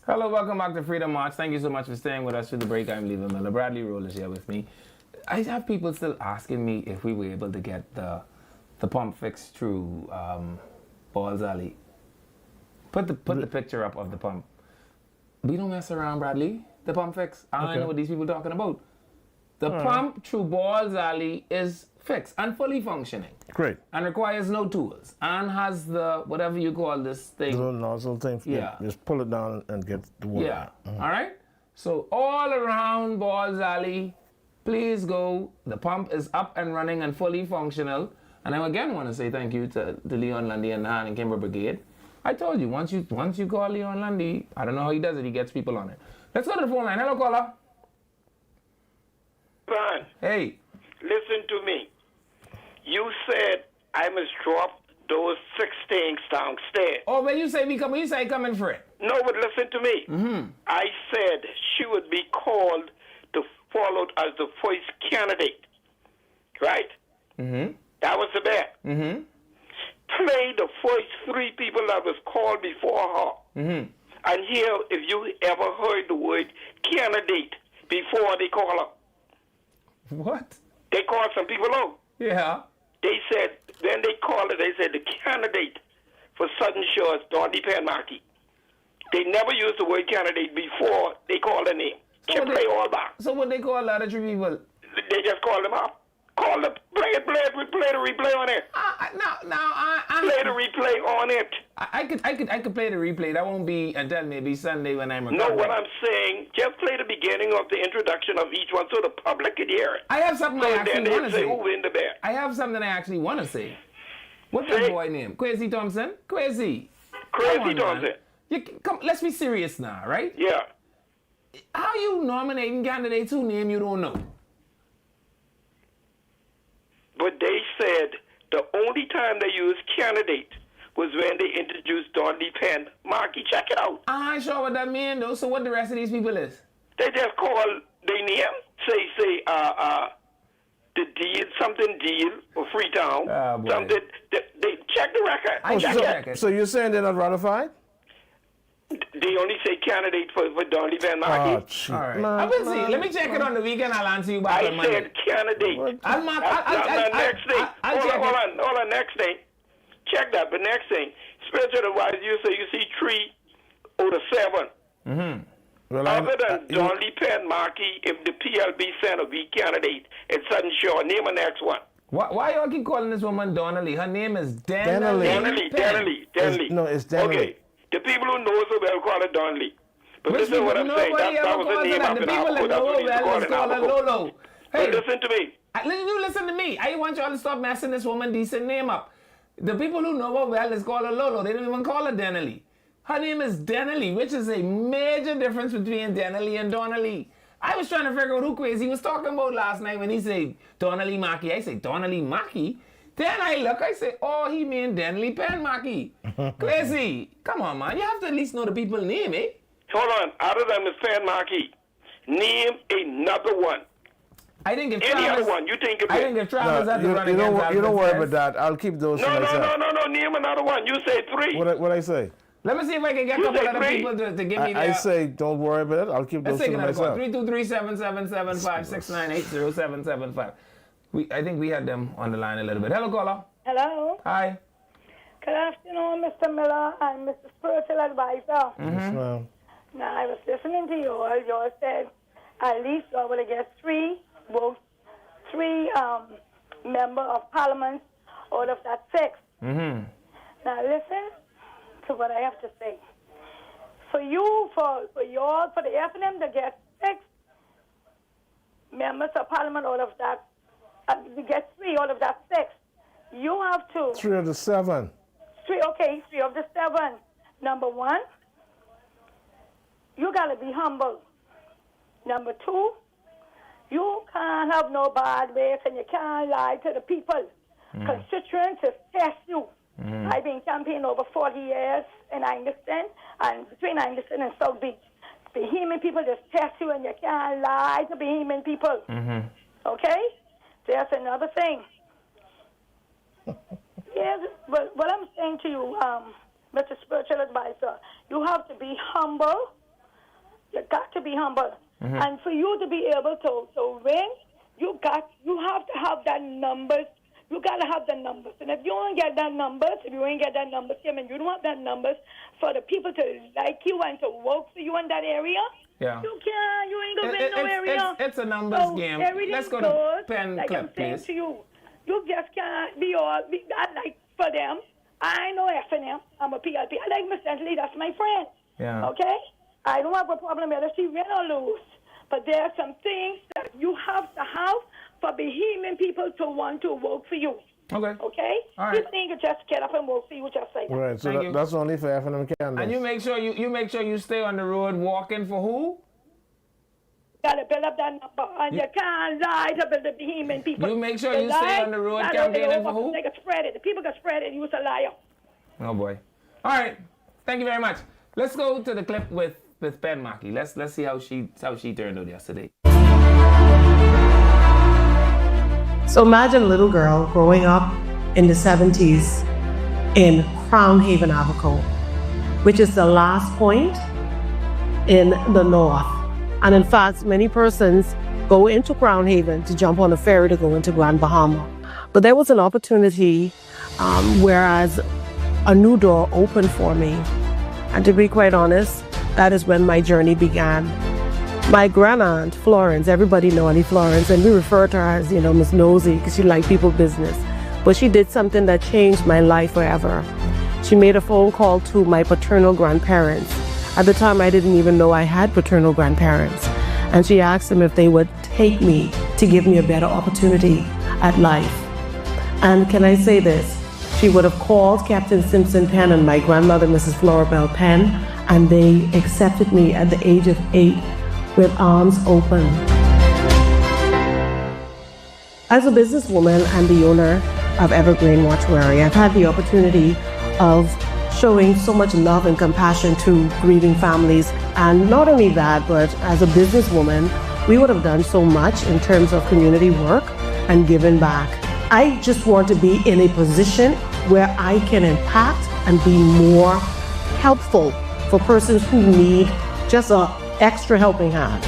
Hello, welcome back to Freedom March. Thank you so much for staying with us through the break. I'm Lever Miller. Bradley Roll is here with me. I have people still asking me if we were able to get the pump fixed through Balls Alley. Put the picture up of the pump. We don't mess around, Bradley. The pump fix. I Okay. know what these people talking about. The pump through Balls Alley is fixed and fully functioning. Great. And requires no tools. And has the, whatever you call this thing. The little nozzle thing. Yeah. Just pull it down and get the water Yeah. out. All right. So all around Balls Alley, please go. The pump is up and running and fully functional. And I again want to say thank you to Leon Lundy and the Han and Kimber Brigade. I told you, once you call Leon Lundy, I don't know how he does it, he gets people on it. Let's go to the phone line. Hello, caller. Ron, Hey. listen to me. You said I must drop those 6 things downstairs. Oh, when you say coming for it. No, but listen to me. I said she would be called to follow as the first candidate. Right? That was the bet. Play the first 3 people that was called before her. And hear if you ever heard the word candidate before they call her. What? They called some people out. Yeah. They said, when they called it, they said the candidate for Southern Shores, Dorothy Penmarkey. They never used the word candidate before they called the name. Can what play they- all back. So what they call a lot of people? They just called them up. Call the play the replay on it. Play the replay on it. I could play the replay. That won't be until maybe Sunday when I'm No, recording. what I'm saying, just play the beginning of the introduction of each one so the public can hear it. I have something So I then actually they want to say say. who win the bet. I have something I actually want to say. What's Say. that boy name? Kwesi Thompson? Kwesi. Crazy Come on, Thompson. man. Come, let's be serious now, right? Yeah. How you nominating candidates whose name you don't know? But they said the only time they used candidate was when they introduced Dorothy Penmarkey. Check it out. I ain't sure what that mean though. So what the rest of these people is? They just call their name, say, the deal, something deal for Freetown. Ah, boy. Something. They check the record. I check check it. it. So you're saying they're not ratified? They only say candidate for Dorothy Penmarkey. gee. All right. Man, I will see. man. Let me check it on the weekend. I'll answer you back I on Monday. said candidate. I'll mark. Next thing. I'll check it. Hold on. Next thing. Check that. But next thing. Spiritual advice. You say you see 3 out of 7. Well, Other than Dorothy Penmarkey, if the PLB sent a weak candidate at Southern Shore, name the next one. Why y'all keep calling this woman Donnelly? Her name is Donnelly. Donnelly. No, it's Donnelly. Okay. The people who know so well call it Donnelly. But Which listen to what I'm saying. nobody That ever was the calls name her that. after The people that Navajo. That's know what her they used to well call is it called her Navajo. Lolo. But Hey, listen to me. you listen to me. I want y'all to stop messing this woman decent name up. The people who know her well is called her Lolo. They don't even call her Donnelly. Her name is Donnelly, which is a major difference between Donnelly and Donnelly. I was trying to figure out who Crazy was talking about last night when he said Donnelly Mackey. I say Donnelly Mackey. Then I look, I say, oh, he mean Donnelly Penmarkey. Crazy. Come on, man. You have to at least know the people's name, eh? Hold on. Other than Miss Penmarkey, name another one. I think if Any Travis, other one you think of I it. think if Travis had to run you against don't Alvin worry Says- about that. I'll keep those No, for no, myself. no. Name another one. You say 3. What I say? Let me see if I can get a You couple say other three. people to give me I their... say don't worry about it. I'll keep Let's those take to another call. myself. 323-777-5698-0775. I think we had them on the line a little bit. Hello, caller. Hello. Hi. Good afternoon, Mr. Miller and Mr. Spiritual Advisor. Yes, ma'am. Now, I was listening to you all. You all said at least I will get 3 votes, 3 member of parliament out of that 6. Now, listen to what I have to say. For you, for the FNM to get 6 members of parliament out of that, to get 3 out of that 6, you have to... 3 of the 7. 3 of the 7. Number 1, you got to be humble. Number 2, you can't have no bad ways and you can't lie to the people. Constituents test you. I've been campaigning over 40 years in Angleston and between Angleston and South Beach. Bohemian people just test you and you can't lie to Bohemian people. Okay? There's another thing. Yes, but what I'm saying to you, Mr. Spiritual Advisor, you have to be humble You got to be humble. And for you to be able to win, you have to have that numbers. You got to have the numbers. And if you don't get that numbers, I mean, you don't have that numbers for the people to like you and to work for you in that area, you ain't going to win no area. It's a numbers game. Let's go to pen like clip, I'm saying please. to you, you just can't be that like for them. I know FNM. I'm a PLP. I like Miss Lee. That's my friend. Yeah. Okay? I don't have a problem whether she win or lose. But there are some things that you have to have for Bahamian people to want to work for you. Okay. Okay? All right. People ain't gonna just get up and work for you just like that. Right, so that's only for FNM candidates. And you make sure you stay on the road walking for who? You gotta build up that number. And you can't lie to build the Bahamian people. You make sure you stay on the road campaigning for who? They can spread it. The people can spread it. You're a liar. Oh boy. All right. Thank you very much. Let's go to the clip with Pen Mackey. Let's see how she turned out yesterday. So imagine a little girl growing up in the 70s in Crown Haven, Abaco, which is the last point in the north. And in fact, many persons go into Crown Haven to jump on a ferry to go into Grand Bahama. But there was an opportunity, whereas a new door opened for me. And to be quite honest, that is when my journey began. My grandaunt, Florence, everybody know Auntie Florence, and we refer to her as, Miss Nosy, because she liked people's business. But she did something that changed my life forever. She made a phone call to my paternal grandparents. At the time, I didn't even know I had paternal grandparents. And she asked them if they would take me to give me a better opportunity at life. And can I say this? She would have called Captain Simpson Penn and my grandmother, Mrs. Florabelle Penn, and they accepted me at the age of 8 with arms open. As a businesswoman and the owner of Evergreen Mortuary, I've had the opportunity of showing so much love and compassion to grieving families. And not only that, but as a businesswoman, we would have done so much in terms of community work and giving back. I just want to be in a position where I can impact and be more helpful for persons who need just an extra helping hand.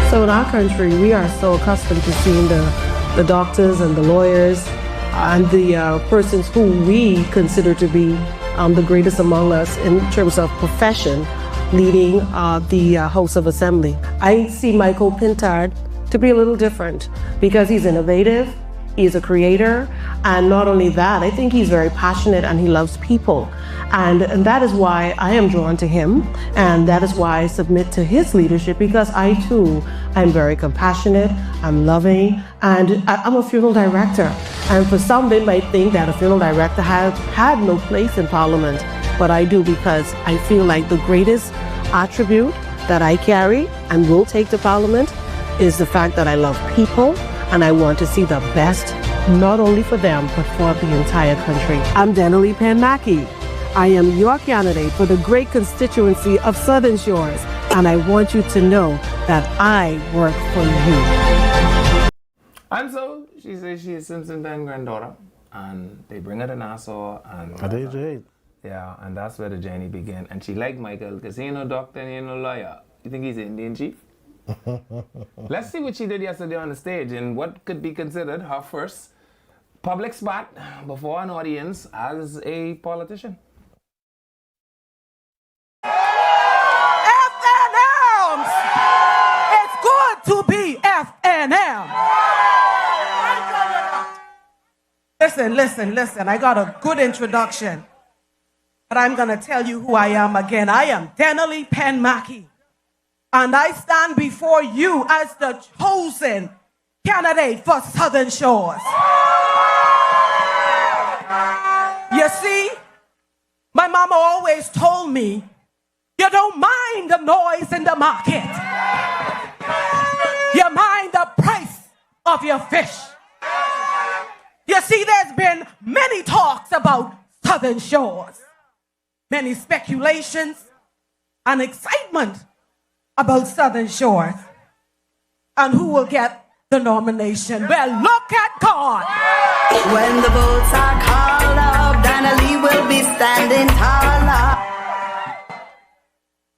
So in our country, we are so accustomed to seeing the doctors and the lawyers and the persons who we consider to be the greatest among us in terms of profession leading the House of Assembly. I see Michael Pintard to be a little different because he's innovative, he's a creator, and not only that, I think he's very passionate and he loves people. And that is why I am drawn to him, and that is why I submit to his leadership, because I too am very compassionate, I'm loving, and I'm a funeral director. And for some, they might think that a funeral director had no place in Parliament, but I do, because I feel like the greatest attribute that I carry and will take to Parliament is the fact that I love people and I want to see the best, not only for them, but for the entire country. I'm Denali Penmaki. I am your candidate for the great constituency of Southern Shores, and I want you to know that I work for you. And so she says she is Simpson Penn granddaughter, and they bring her to Nassau, and At age 8. yeah, and that's where the journey began. And she liked Michael because he ain't no doctor and he ain't no lawyer. You think he's an Indian chief? Let's see what she did yesterday on the stage and what could be considered her first public spot before an audience as a politician. FNMs! It's good to be FNM. Listen. I got a good introduction. But I'm going to tell you who I am again. I am Denali Penmaki. And I stand before you as the chosen candidate for Southern Shores. You see, my mama always told me, you don't mind the noise in the market. You mind the price of your fish. You see, there's been many talks about Southern Shores, many speculations and excitement about Southern Shores and who will get the nomination. Well, look at God. When the votes are called up, Donnelly will be standing taller.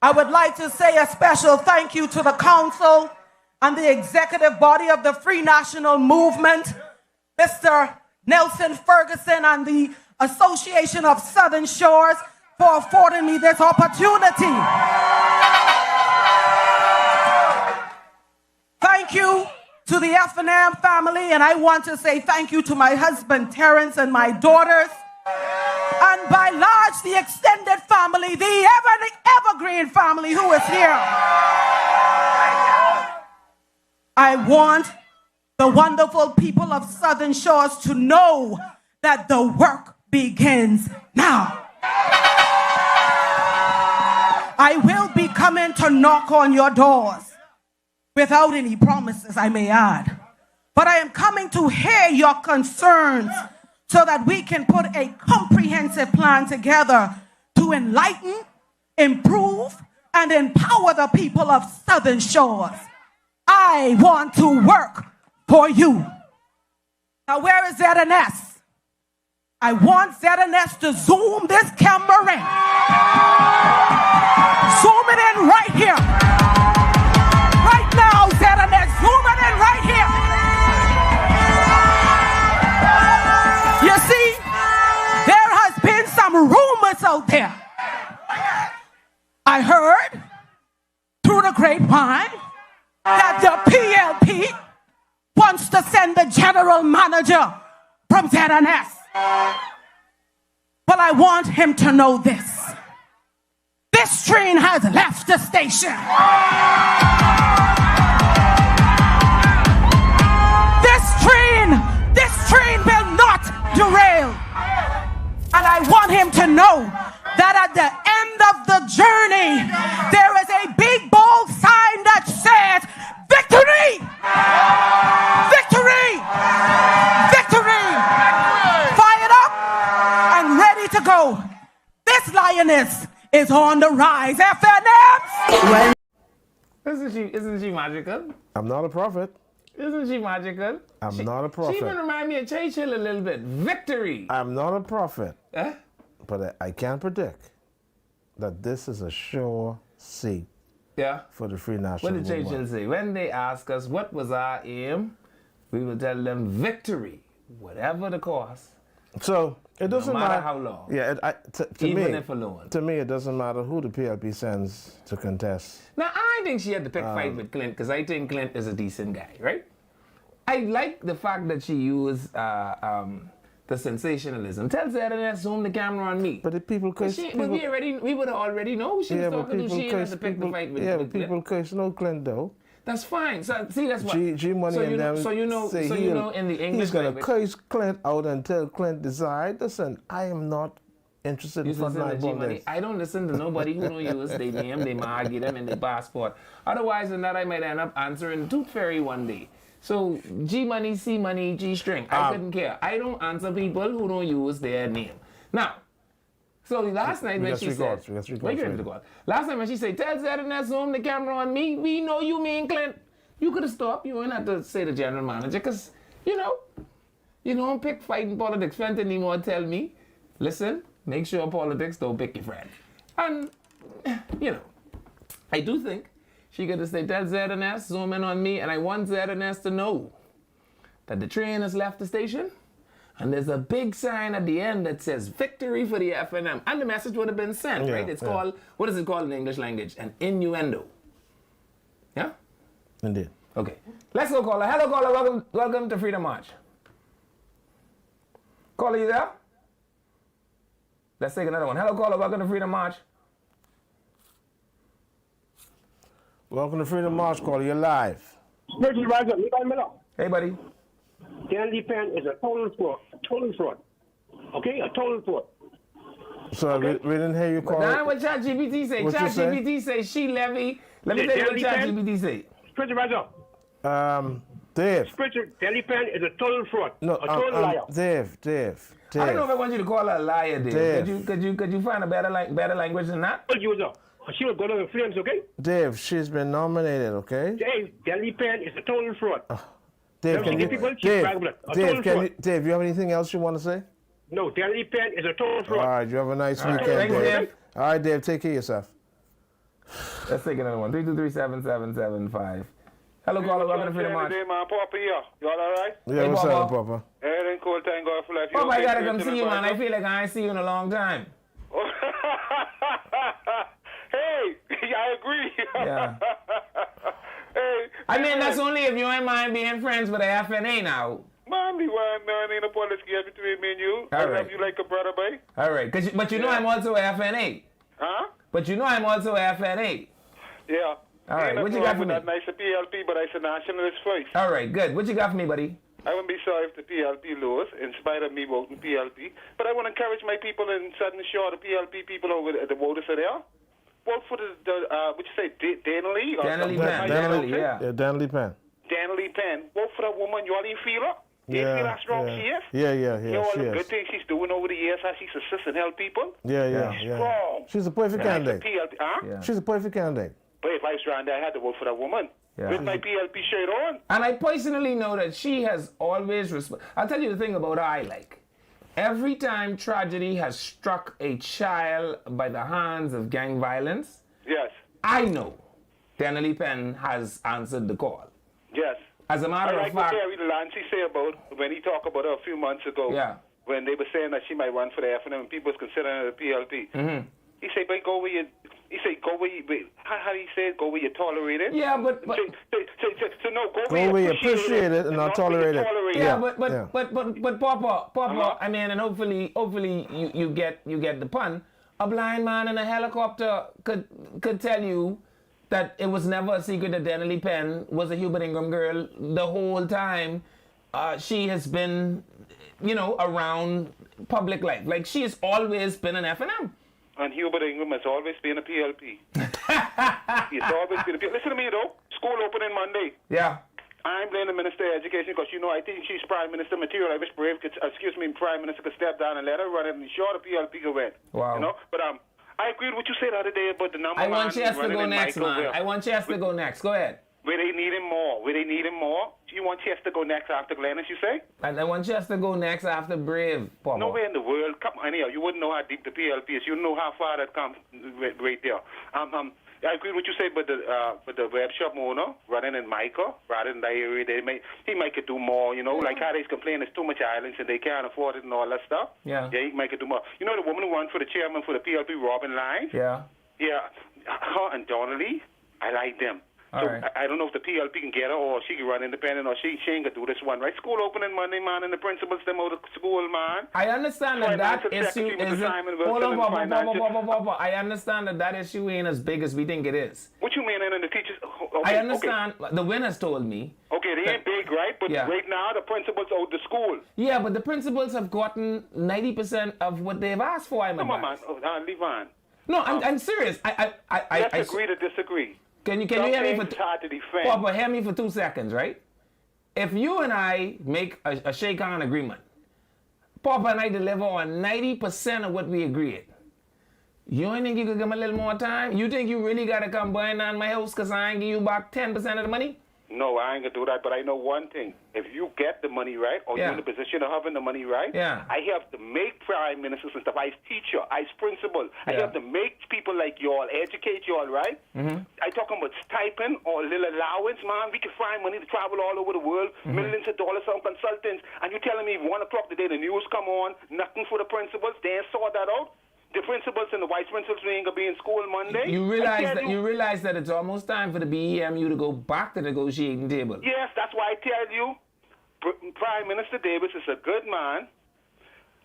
I would like to say a special thank you to the council and the executive body of the Free National Movement, Mr. Nelson Ferguson and the Association of Southern Shores for affording me this opportunity. Thank you to the F&M family, and I want to say thank you to my husband Terrence and my daughters, and by large the extended family, the evergreen family who is here. I want the wonderful people of Southern Shores to know that the work begins now. I will be coming to knock on your doors without any promises, I may add. But I am coming to hear your concerns so that we can put a comprehensive plan together to enlighten, improve, and empower the people of Southern Shores. I want to work for you. Now, where is ZNS? I want ZNS to zoom this camera in. Zoom it in right here. Right now, ZNS, zoom it in right here. You see, there has been some rumors out there. I heard through the grapevine that the PLP wants to send the general manager from ZNS. But I want him to know this. This train has left the station. This train will not derail. And I want him to know that at the end of the journey, there is a big bold sign that says, victory! Victory! Victory! Fired up and ready to go. This lioness is on the rise. FNM! Isn't she magical? I'm not a prophet. Isn't she magical? I'm not a prophet. She even remind me of Churchill a little bit. Victory! I'm not a prophet. Eh? But I can predict that this is a sure seat for the Free National What did Movement. Churchill say? When they ask us what was our aim, we will tell them victory, whatever the cost. So it doesn't no matter how long. Yeah, to even me, if alone. To me, it doesn't matter who the PLP sends to contest. Now, I think she had to pick fight with Clint because I think Clint is a decent guy, right? I like the fact that she used the sensationalism. Tell ZNS, zoom the camera on me. But the people curse. But we would already know who she was talking to. She had to pick the fight with Yeah, with but people curse no Clint though. That's fine. So see, that's what. G Money so and them. you know in the English he's gonna language, curse Clint out until Clint decide. Listen, I am not interested in listen to frontline G Money. politics. I don't listen to nobody who don't use their name, they mark them in their passport. Otherwise than that, I might end up answering Tooth Fairy one day. So G Money, C Money, G String. I couldn't care. I don't answer people who don't use their name. Now. So last night when she said, last night when she said, tell ZNS zoom the camera on me, we know you mean Clint. You could have stopped. You wouldn't have to say the general manager because, you don't pick fighting politics friend anymore. Tell me, listen, make sure politics don't pick your friend. And, I do think she could have said, tell ZNS zoom in on me, and I want ZNS to know that the train has left the station. And there's a big sign at the end that says victory for the FNM. And the message would have been sent, right? It's called, what is it called in the English language? An innuendo. Yeah? Indeed. Okay. Let's go, caller. Hello, caller. Welcome to Freedom March. Caller, you there? Let's take another one. Hello, caller. Welcome to Freedom March. Welcome to Freedom March, caller. You're live. Hey, buddy. Dandy Pen is a total fraud. Okay? A total fraud. So okay. we didn't hear you call. Now what ChatGPT say? ChatGPT say she levy. Let me tell you what ChatGPT say. Scripture, rise up. Dave. Scripture, Dandy Pen is a total fraud. No, a total liar. Dave. I don't know if I want you to call her a liar, Dave. Could you find a better language than that? User. She will go to the flames, okay? Dave, she's been nominated, okay? Dave, Dandy Pen is a total fraud. Dave, Dave, you have anything else you want to say? No, Danny Pen is a total fraud. All right, you have a nice weekend, Thanks, Dave. Dave. All right, Dave, take care of yourself. Let's take another one. 323-7775. Hello, caller. Welcome to Freedom March. Man, Papa here. You all right? Yeah, Hey, what's Papa. up, Papa? Everything cool, thank God for life. Papa, I gotta come see you, man. I feel like I ain't seen you in a long time. Hey, I agree. Yeah. Hey, I mean, that's only if you ain't mind being friends with the FNA now. man, man, ain't a politics here between me and you. All I right. love you like a brother, boy. All right. But you know I'm also a FNA. Huh? But you know I'm also a FNA. Yeah. All right, Ain't what you nothing got wrong for with me? that nice PLP, but I said nationalist first. All right, good. What you got for me, buddy? I wouldn't be sorry if the PLP lose, in spite of me voting PLP. But I want to encourage my people in Southern Shore, the PLP people over the voters are there. Vote for the what you say, Danley? Danley Penn. Danley, Yeah. Yeah, Dan Lee Penn. Danley Penn. Vote for that woman. You all didn't feel her? You Yeah, feel how strong yeah. she is? Yeah, You know all she the good is. things she's doing over the years, how she's assisting help people? Yeah. Strong. She's a perfect And that's a candidate. PLP, huh? Yeah. She's a perfect candidate. But if I was around there, I had to vote for that woman. Yeah. With my PLP shirt on. And I personally know that she has always I'll tell you the thing about her I like. Every time tragedy has struck a child by the hands of gang violence, Yes. I know Danley Penn has answered the call. Yes. As a matter I of like what fact, Terry Delancey say about when he talked about her a few months ago. Yeah. When they were saying that she might run for the FNM and people was considering her a PLP. Mm-hmm. He said, but go where you. He said, go where you. How do you say it? Go where you tolerate it. yeah, but So no, go Go where you appreciate appreciate it and not tolerate it. yeah, Yeah. but Papa, I mean, and hopefully you get the pun. A blind man in a helicopter could tell you that it was never a secret that Danley Penn was a Hubert Ingram girl the whole time. She has been, around public life. Like she has always been an F&M. And Hubert Ingram has always been a PLP. He's always been a PLP. Listen to me though. School opening Monday. Yeah. I'm blaming the Minister of Education because, I think she's Prime Minister material. I wish Prime Minister could step down and let her run it and sure the PLP could win. Wow. But I agreed with what you said the other day about the number I man want Chess to running go in next, Michael man. Will. I want Chess to go next. Go ahead. Where they need him more. Do you want Chess to go next after Glenn, as you say? And I want Chess to go next after Brave, Papa. Nowhere in the world. Come on, anyhow, you wouldn't know how deep the PLP is. You know how far that comes right there. I agree with what you say, but the web shop owner running in Micah rather than that area, he might could do more. Like how they complain there's too much islands and they can't afford it and all that stuff. Yeah. Yeah, he might could do more. The woman who won for the chairman for the PLP, Robin Lyons. Yeah. Yeah, her and Donnelly, I like them. All So right. I don't know if the PLP can get her or she can run independent or she ain't gonna do this one, right? School opening Monday, man, and the principals them out of school, man. I understand that issue isn't. Hold on, Papa. I understand that issue ain't as big as we think it is. What you mean, and the teachers? Okay, I understand. The winners told me. Okay, they ain't big, right? But Yeah. right now, the principals out the school. Yeah, but the principals have gotten 90% of what they've asked for. Come on, man. Leave on. No, I'm serious. Let's agree to disagree. Can you hear me for It's hard to defend. Papa, hear me for 2 seconds, right? If you and I make a shake-on agreement, Papa and I deliver on 90% of what we agreed. You ain't think you could give me a little more time? You think you really gotta come burn down my house because I ain't give you back 10% of the money? No, I ain't gonna do that, but I know one thing. If you get the money right, or you're in the position of having the money right, I have to make prime ministers and stuff. I teacher, I principal. I have to make people like y'all, educate y'all, right? Mm-hmm. I talking about stipend or little allowance, man. We can find money to travel all over the world, millions of dollars on consultants. And you telling me 1 o'clock today the news come on, nothing for the principals. They ain't sort that out. The principals and the vice principals ain't gonna be in school Monday. You realize that it's almost time for the BEMU to go back to the negotiating table. Yes, that's why I tell you, Prime Minister Davis is a good man.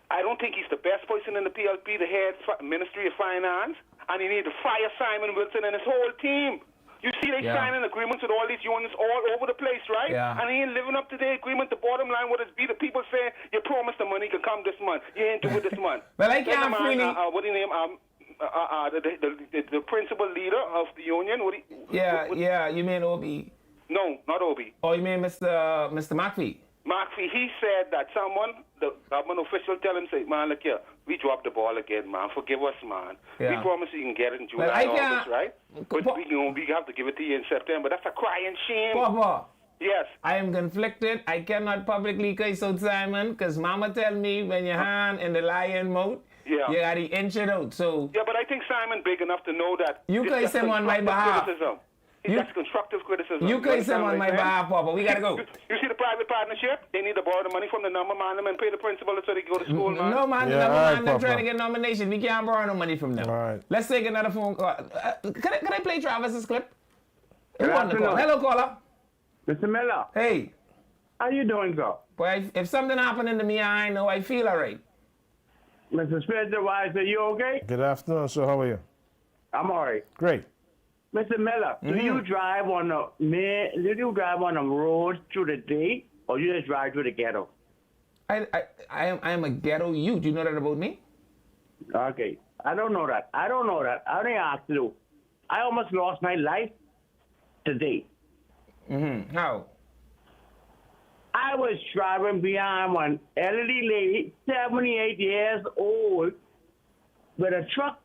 I don't think he's the best person in the PLP, the head Ministry of Finance, and he need to fire Simon Wilson and his whole team. You see, they signing agreements with all these unions all over the place, right? Yeah. And he ain't living up to the agreement. The bottom line would be the people saying, you promised the money could come this month. You ain't do it this month. Well, I can't really... what do you name? The principal leader of the union. Yeah, you mean Obi? No, not Obi. Oh, you mean Mr. McPhee? McPhee, he said that the government official tell him, say, man, look here, we dropped the ball again, man. Forgive us, man. Yeah. We promise you can get it in July, August, right? But we have to give it to you in September. That's a crying shame. Papa. Yes. I am conflicted. I cannot publicly curse out Simon because Mama tell me when your hand in the lion mouth, Yeah. You got to inch it out. So Yeah, but I think Simon big enough to know that you this curse is him on my behalf. criticism. You- That's constructive criticism. You curse him understand on what my I'm saying? behalf, Papa. We got to go. You see the private partnership? They need to borrow the money from the number man and pay the principal so they can go to school, man. No, man. Yeah, The number all right, man, they're Papa. trying to get nomination. We can't borrow no money from them. All right. Let's take another phone call. Can I play Travis's clip? Who Good on the call? afternoon. Hello, caller. Mr. Miller, Hey. how you doing, sir? Boy, if something happening to me, I know I feel all right. Mr. Spiritual Wise, are you okay? Good afternoon, sir. How are you? I'm all right. Great. Mr. Miller, do you drive on the roads through the day, or you just drive through the ghetto? I am a ghetto youth. You know that about me? Okay. I don't know that. I only ask you. I almost lost my life today. How? I was driving behind one elderly lady, 78 years old, with a truck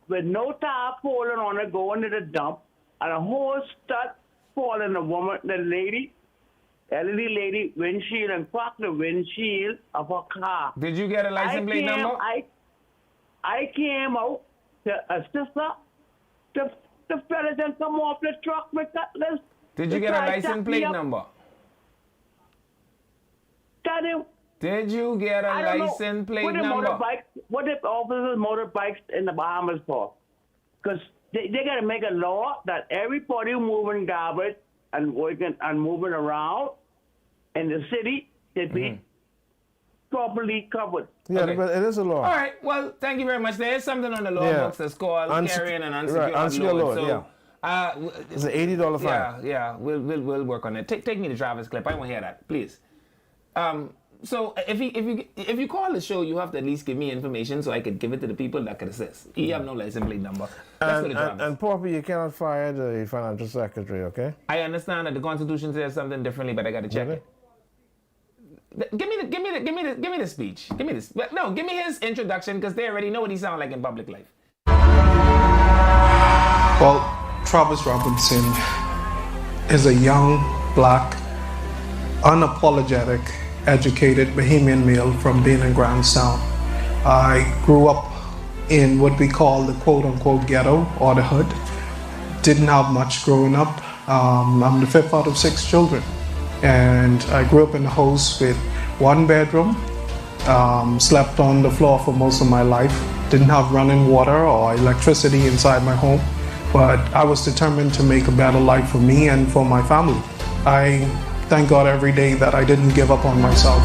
with no tire falling on it going to the dump, and a whole stud falling the elderly lady windshield and cracked the windshield of her car. Did you get a license plate number? I came out to assist her. The fella didn't come off the truck with cutlass. Did you get a license plate number? Tell him. Did you get a I don't know. license plate What number? What if officers motorbikes in the Bahamas for? Because they got to make a law that everybody moving garbage and working and moving around in the city should be properly covered. Yeah, Okay. but it is a law. All right. Well, thank you very much. There is something on the law Yeah. books that's called carrying an unsecured, unsecured load. load, So, It's an $80 fine. yeah. We'll work on it. Take me to Travis clip. I want to hear that, please. So if you call the show, you have to at least give me information so I could give it to the people that could assist. You have no license plate number. Let's go to Travis. And Papa, you cannot fire the financial secretary, okay? I understand that the Constitution says something differently, but I got to check Really? it. Give me the speech. Give me this. But no, give me his introduction because they already know what he sounds like in public life. Well, Travis Robinson is a young, black, unapologetic, educated Bahamian male from Benin and Grahamstown. I grew up in what we call the quote-unquote ghetto or the hood. Didn't have much growing up. I'm the fifth out of 6 children. And I grew up in a house with 1 bedroom, slept on the floor for most of my life. Didn't have running water or electricity inside my home, but I was determined to make a better life for me and for my family. I thank God every day that I didn't give up on myself.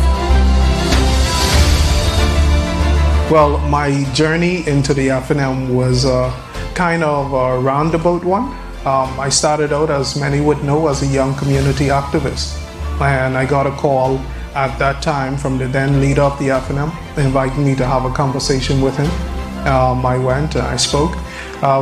Well, my journey into the FNM was kind of a roundabout one. I started out, as many would know, as a young community activist. And I got a call at that time from the then leader of the FNM, inviting me to have a conversation with him. I went and I spoke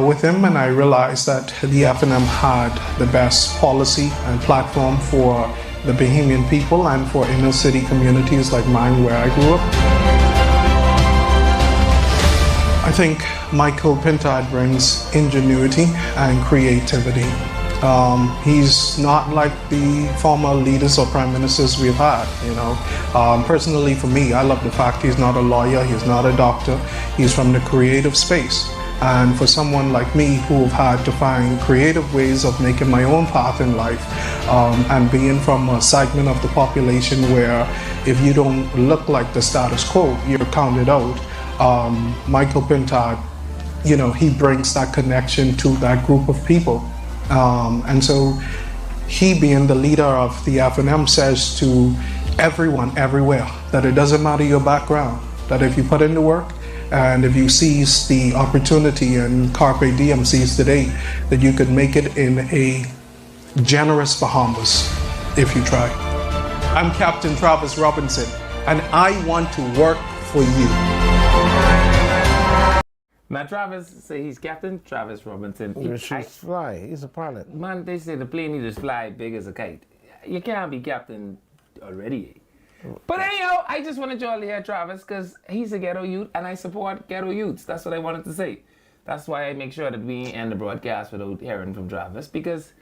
with him, and I realized that the FNM had the best policy and platform for the Bahamian people and for inner city communities like mine where I grew up. I think Michael Pintard brings ingenuity and creativity. He's not like the former leaders or prime ministers we've had, you know. Personally for me, I love the fact he's not a lawyer, he's not a doctor, he's from the creative space. And for someone like me who've had to find creative ways of making my own path in life, and being from a segment of the population where if you don't look like the status quo, you're counted out, Michael Pintard, you know, he brings that connection to that group of people. And so he, being the leader of the FNM, says to everyone everywhere that it doesn't matter your background, that if you put in the work and if you seize the opportunity, and Carpe Diem seize today, that you could make it in a generous Bahamas if you try. I'm Captain Travis Robinson, and I want to work for you. Now Travis say he's Captain Travis Robinson. He's fly. He's a pilot. Man, they say the plane needs to fly big as a kite. You can't be captain already. But anyhow, I just wanted you all to hear Travis because he's a ghetto youth and I support ghetto youths. That's what I wanted to say. That's why I make sure that we end the broadcast without hearing from Travis, because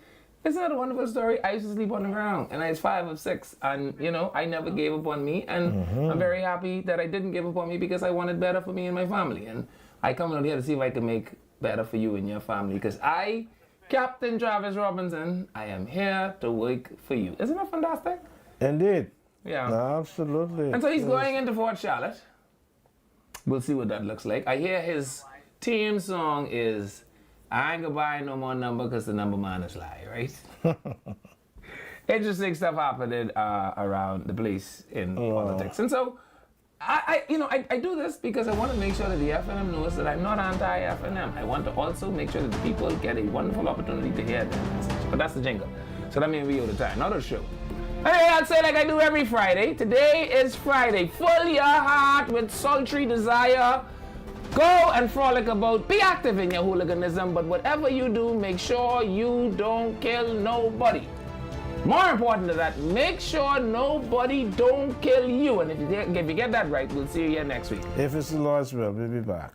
Isn't that a wonderful story? I used to sleep on the ground, and I was 5 or 6, and you know, I never gave up on me, and I'm very happy that I didn't give up on me because I wanted better for me and my family, and I come out here to see if I can make better for you and your family, because I, Captain Travis Robinson, I am here to work for you. Isn't that fantastic? Indeed. Yeah. Absolutely. And so he's going into Fort Charlotte. We'll see what that looks like. I hear his team song is I ain't gonna buy no more number because the number man is lie, right? Interesting stuff happening around the place in politics. And so I do this because I want to make sure that the FNM knows that I'm not anti-FNM. I want to also make sure that the people get a wonderful opportunity to hear their message. But that's the jingle. So that means we owe the time, not the show. Anyway, I'll say like I do every Friday. Today is Friday. Fill your heart with sultry desire. Go and frolic about. Be active in your hooliganism, but whatever you do, make sure you don't kill nobody. More important than that, make sure nobody don't kill you. And if you get that right, we'll see you here next week. If it's the Lord's will, we'll be back.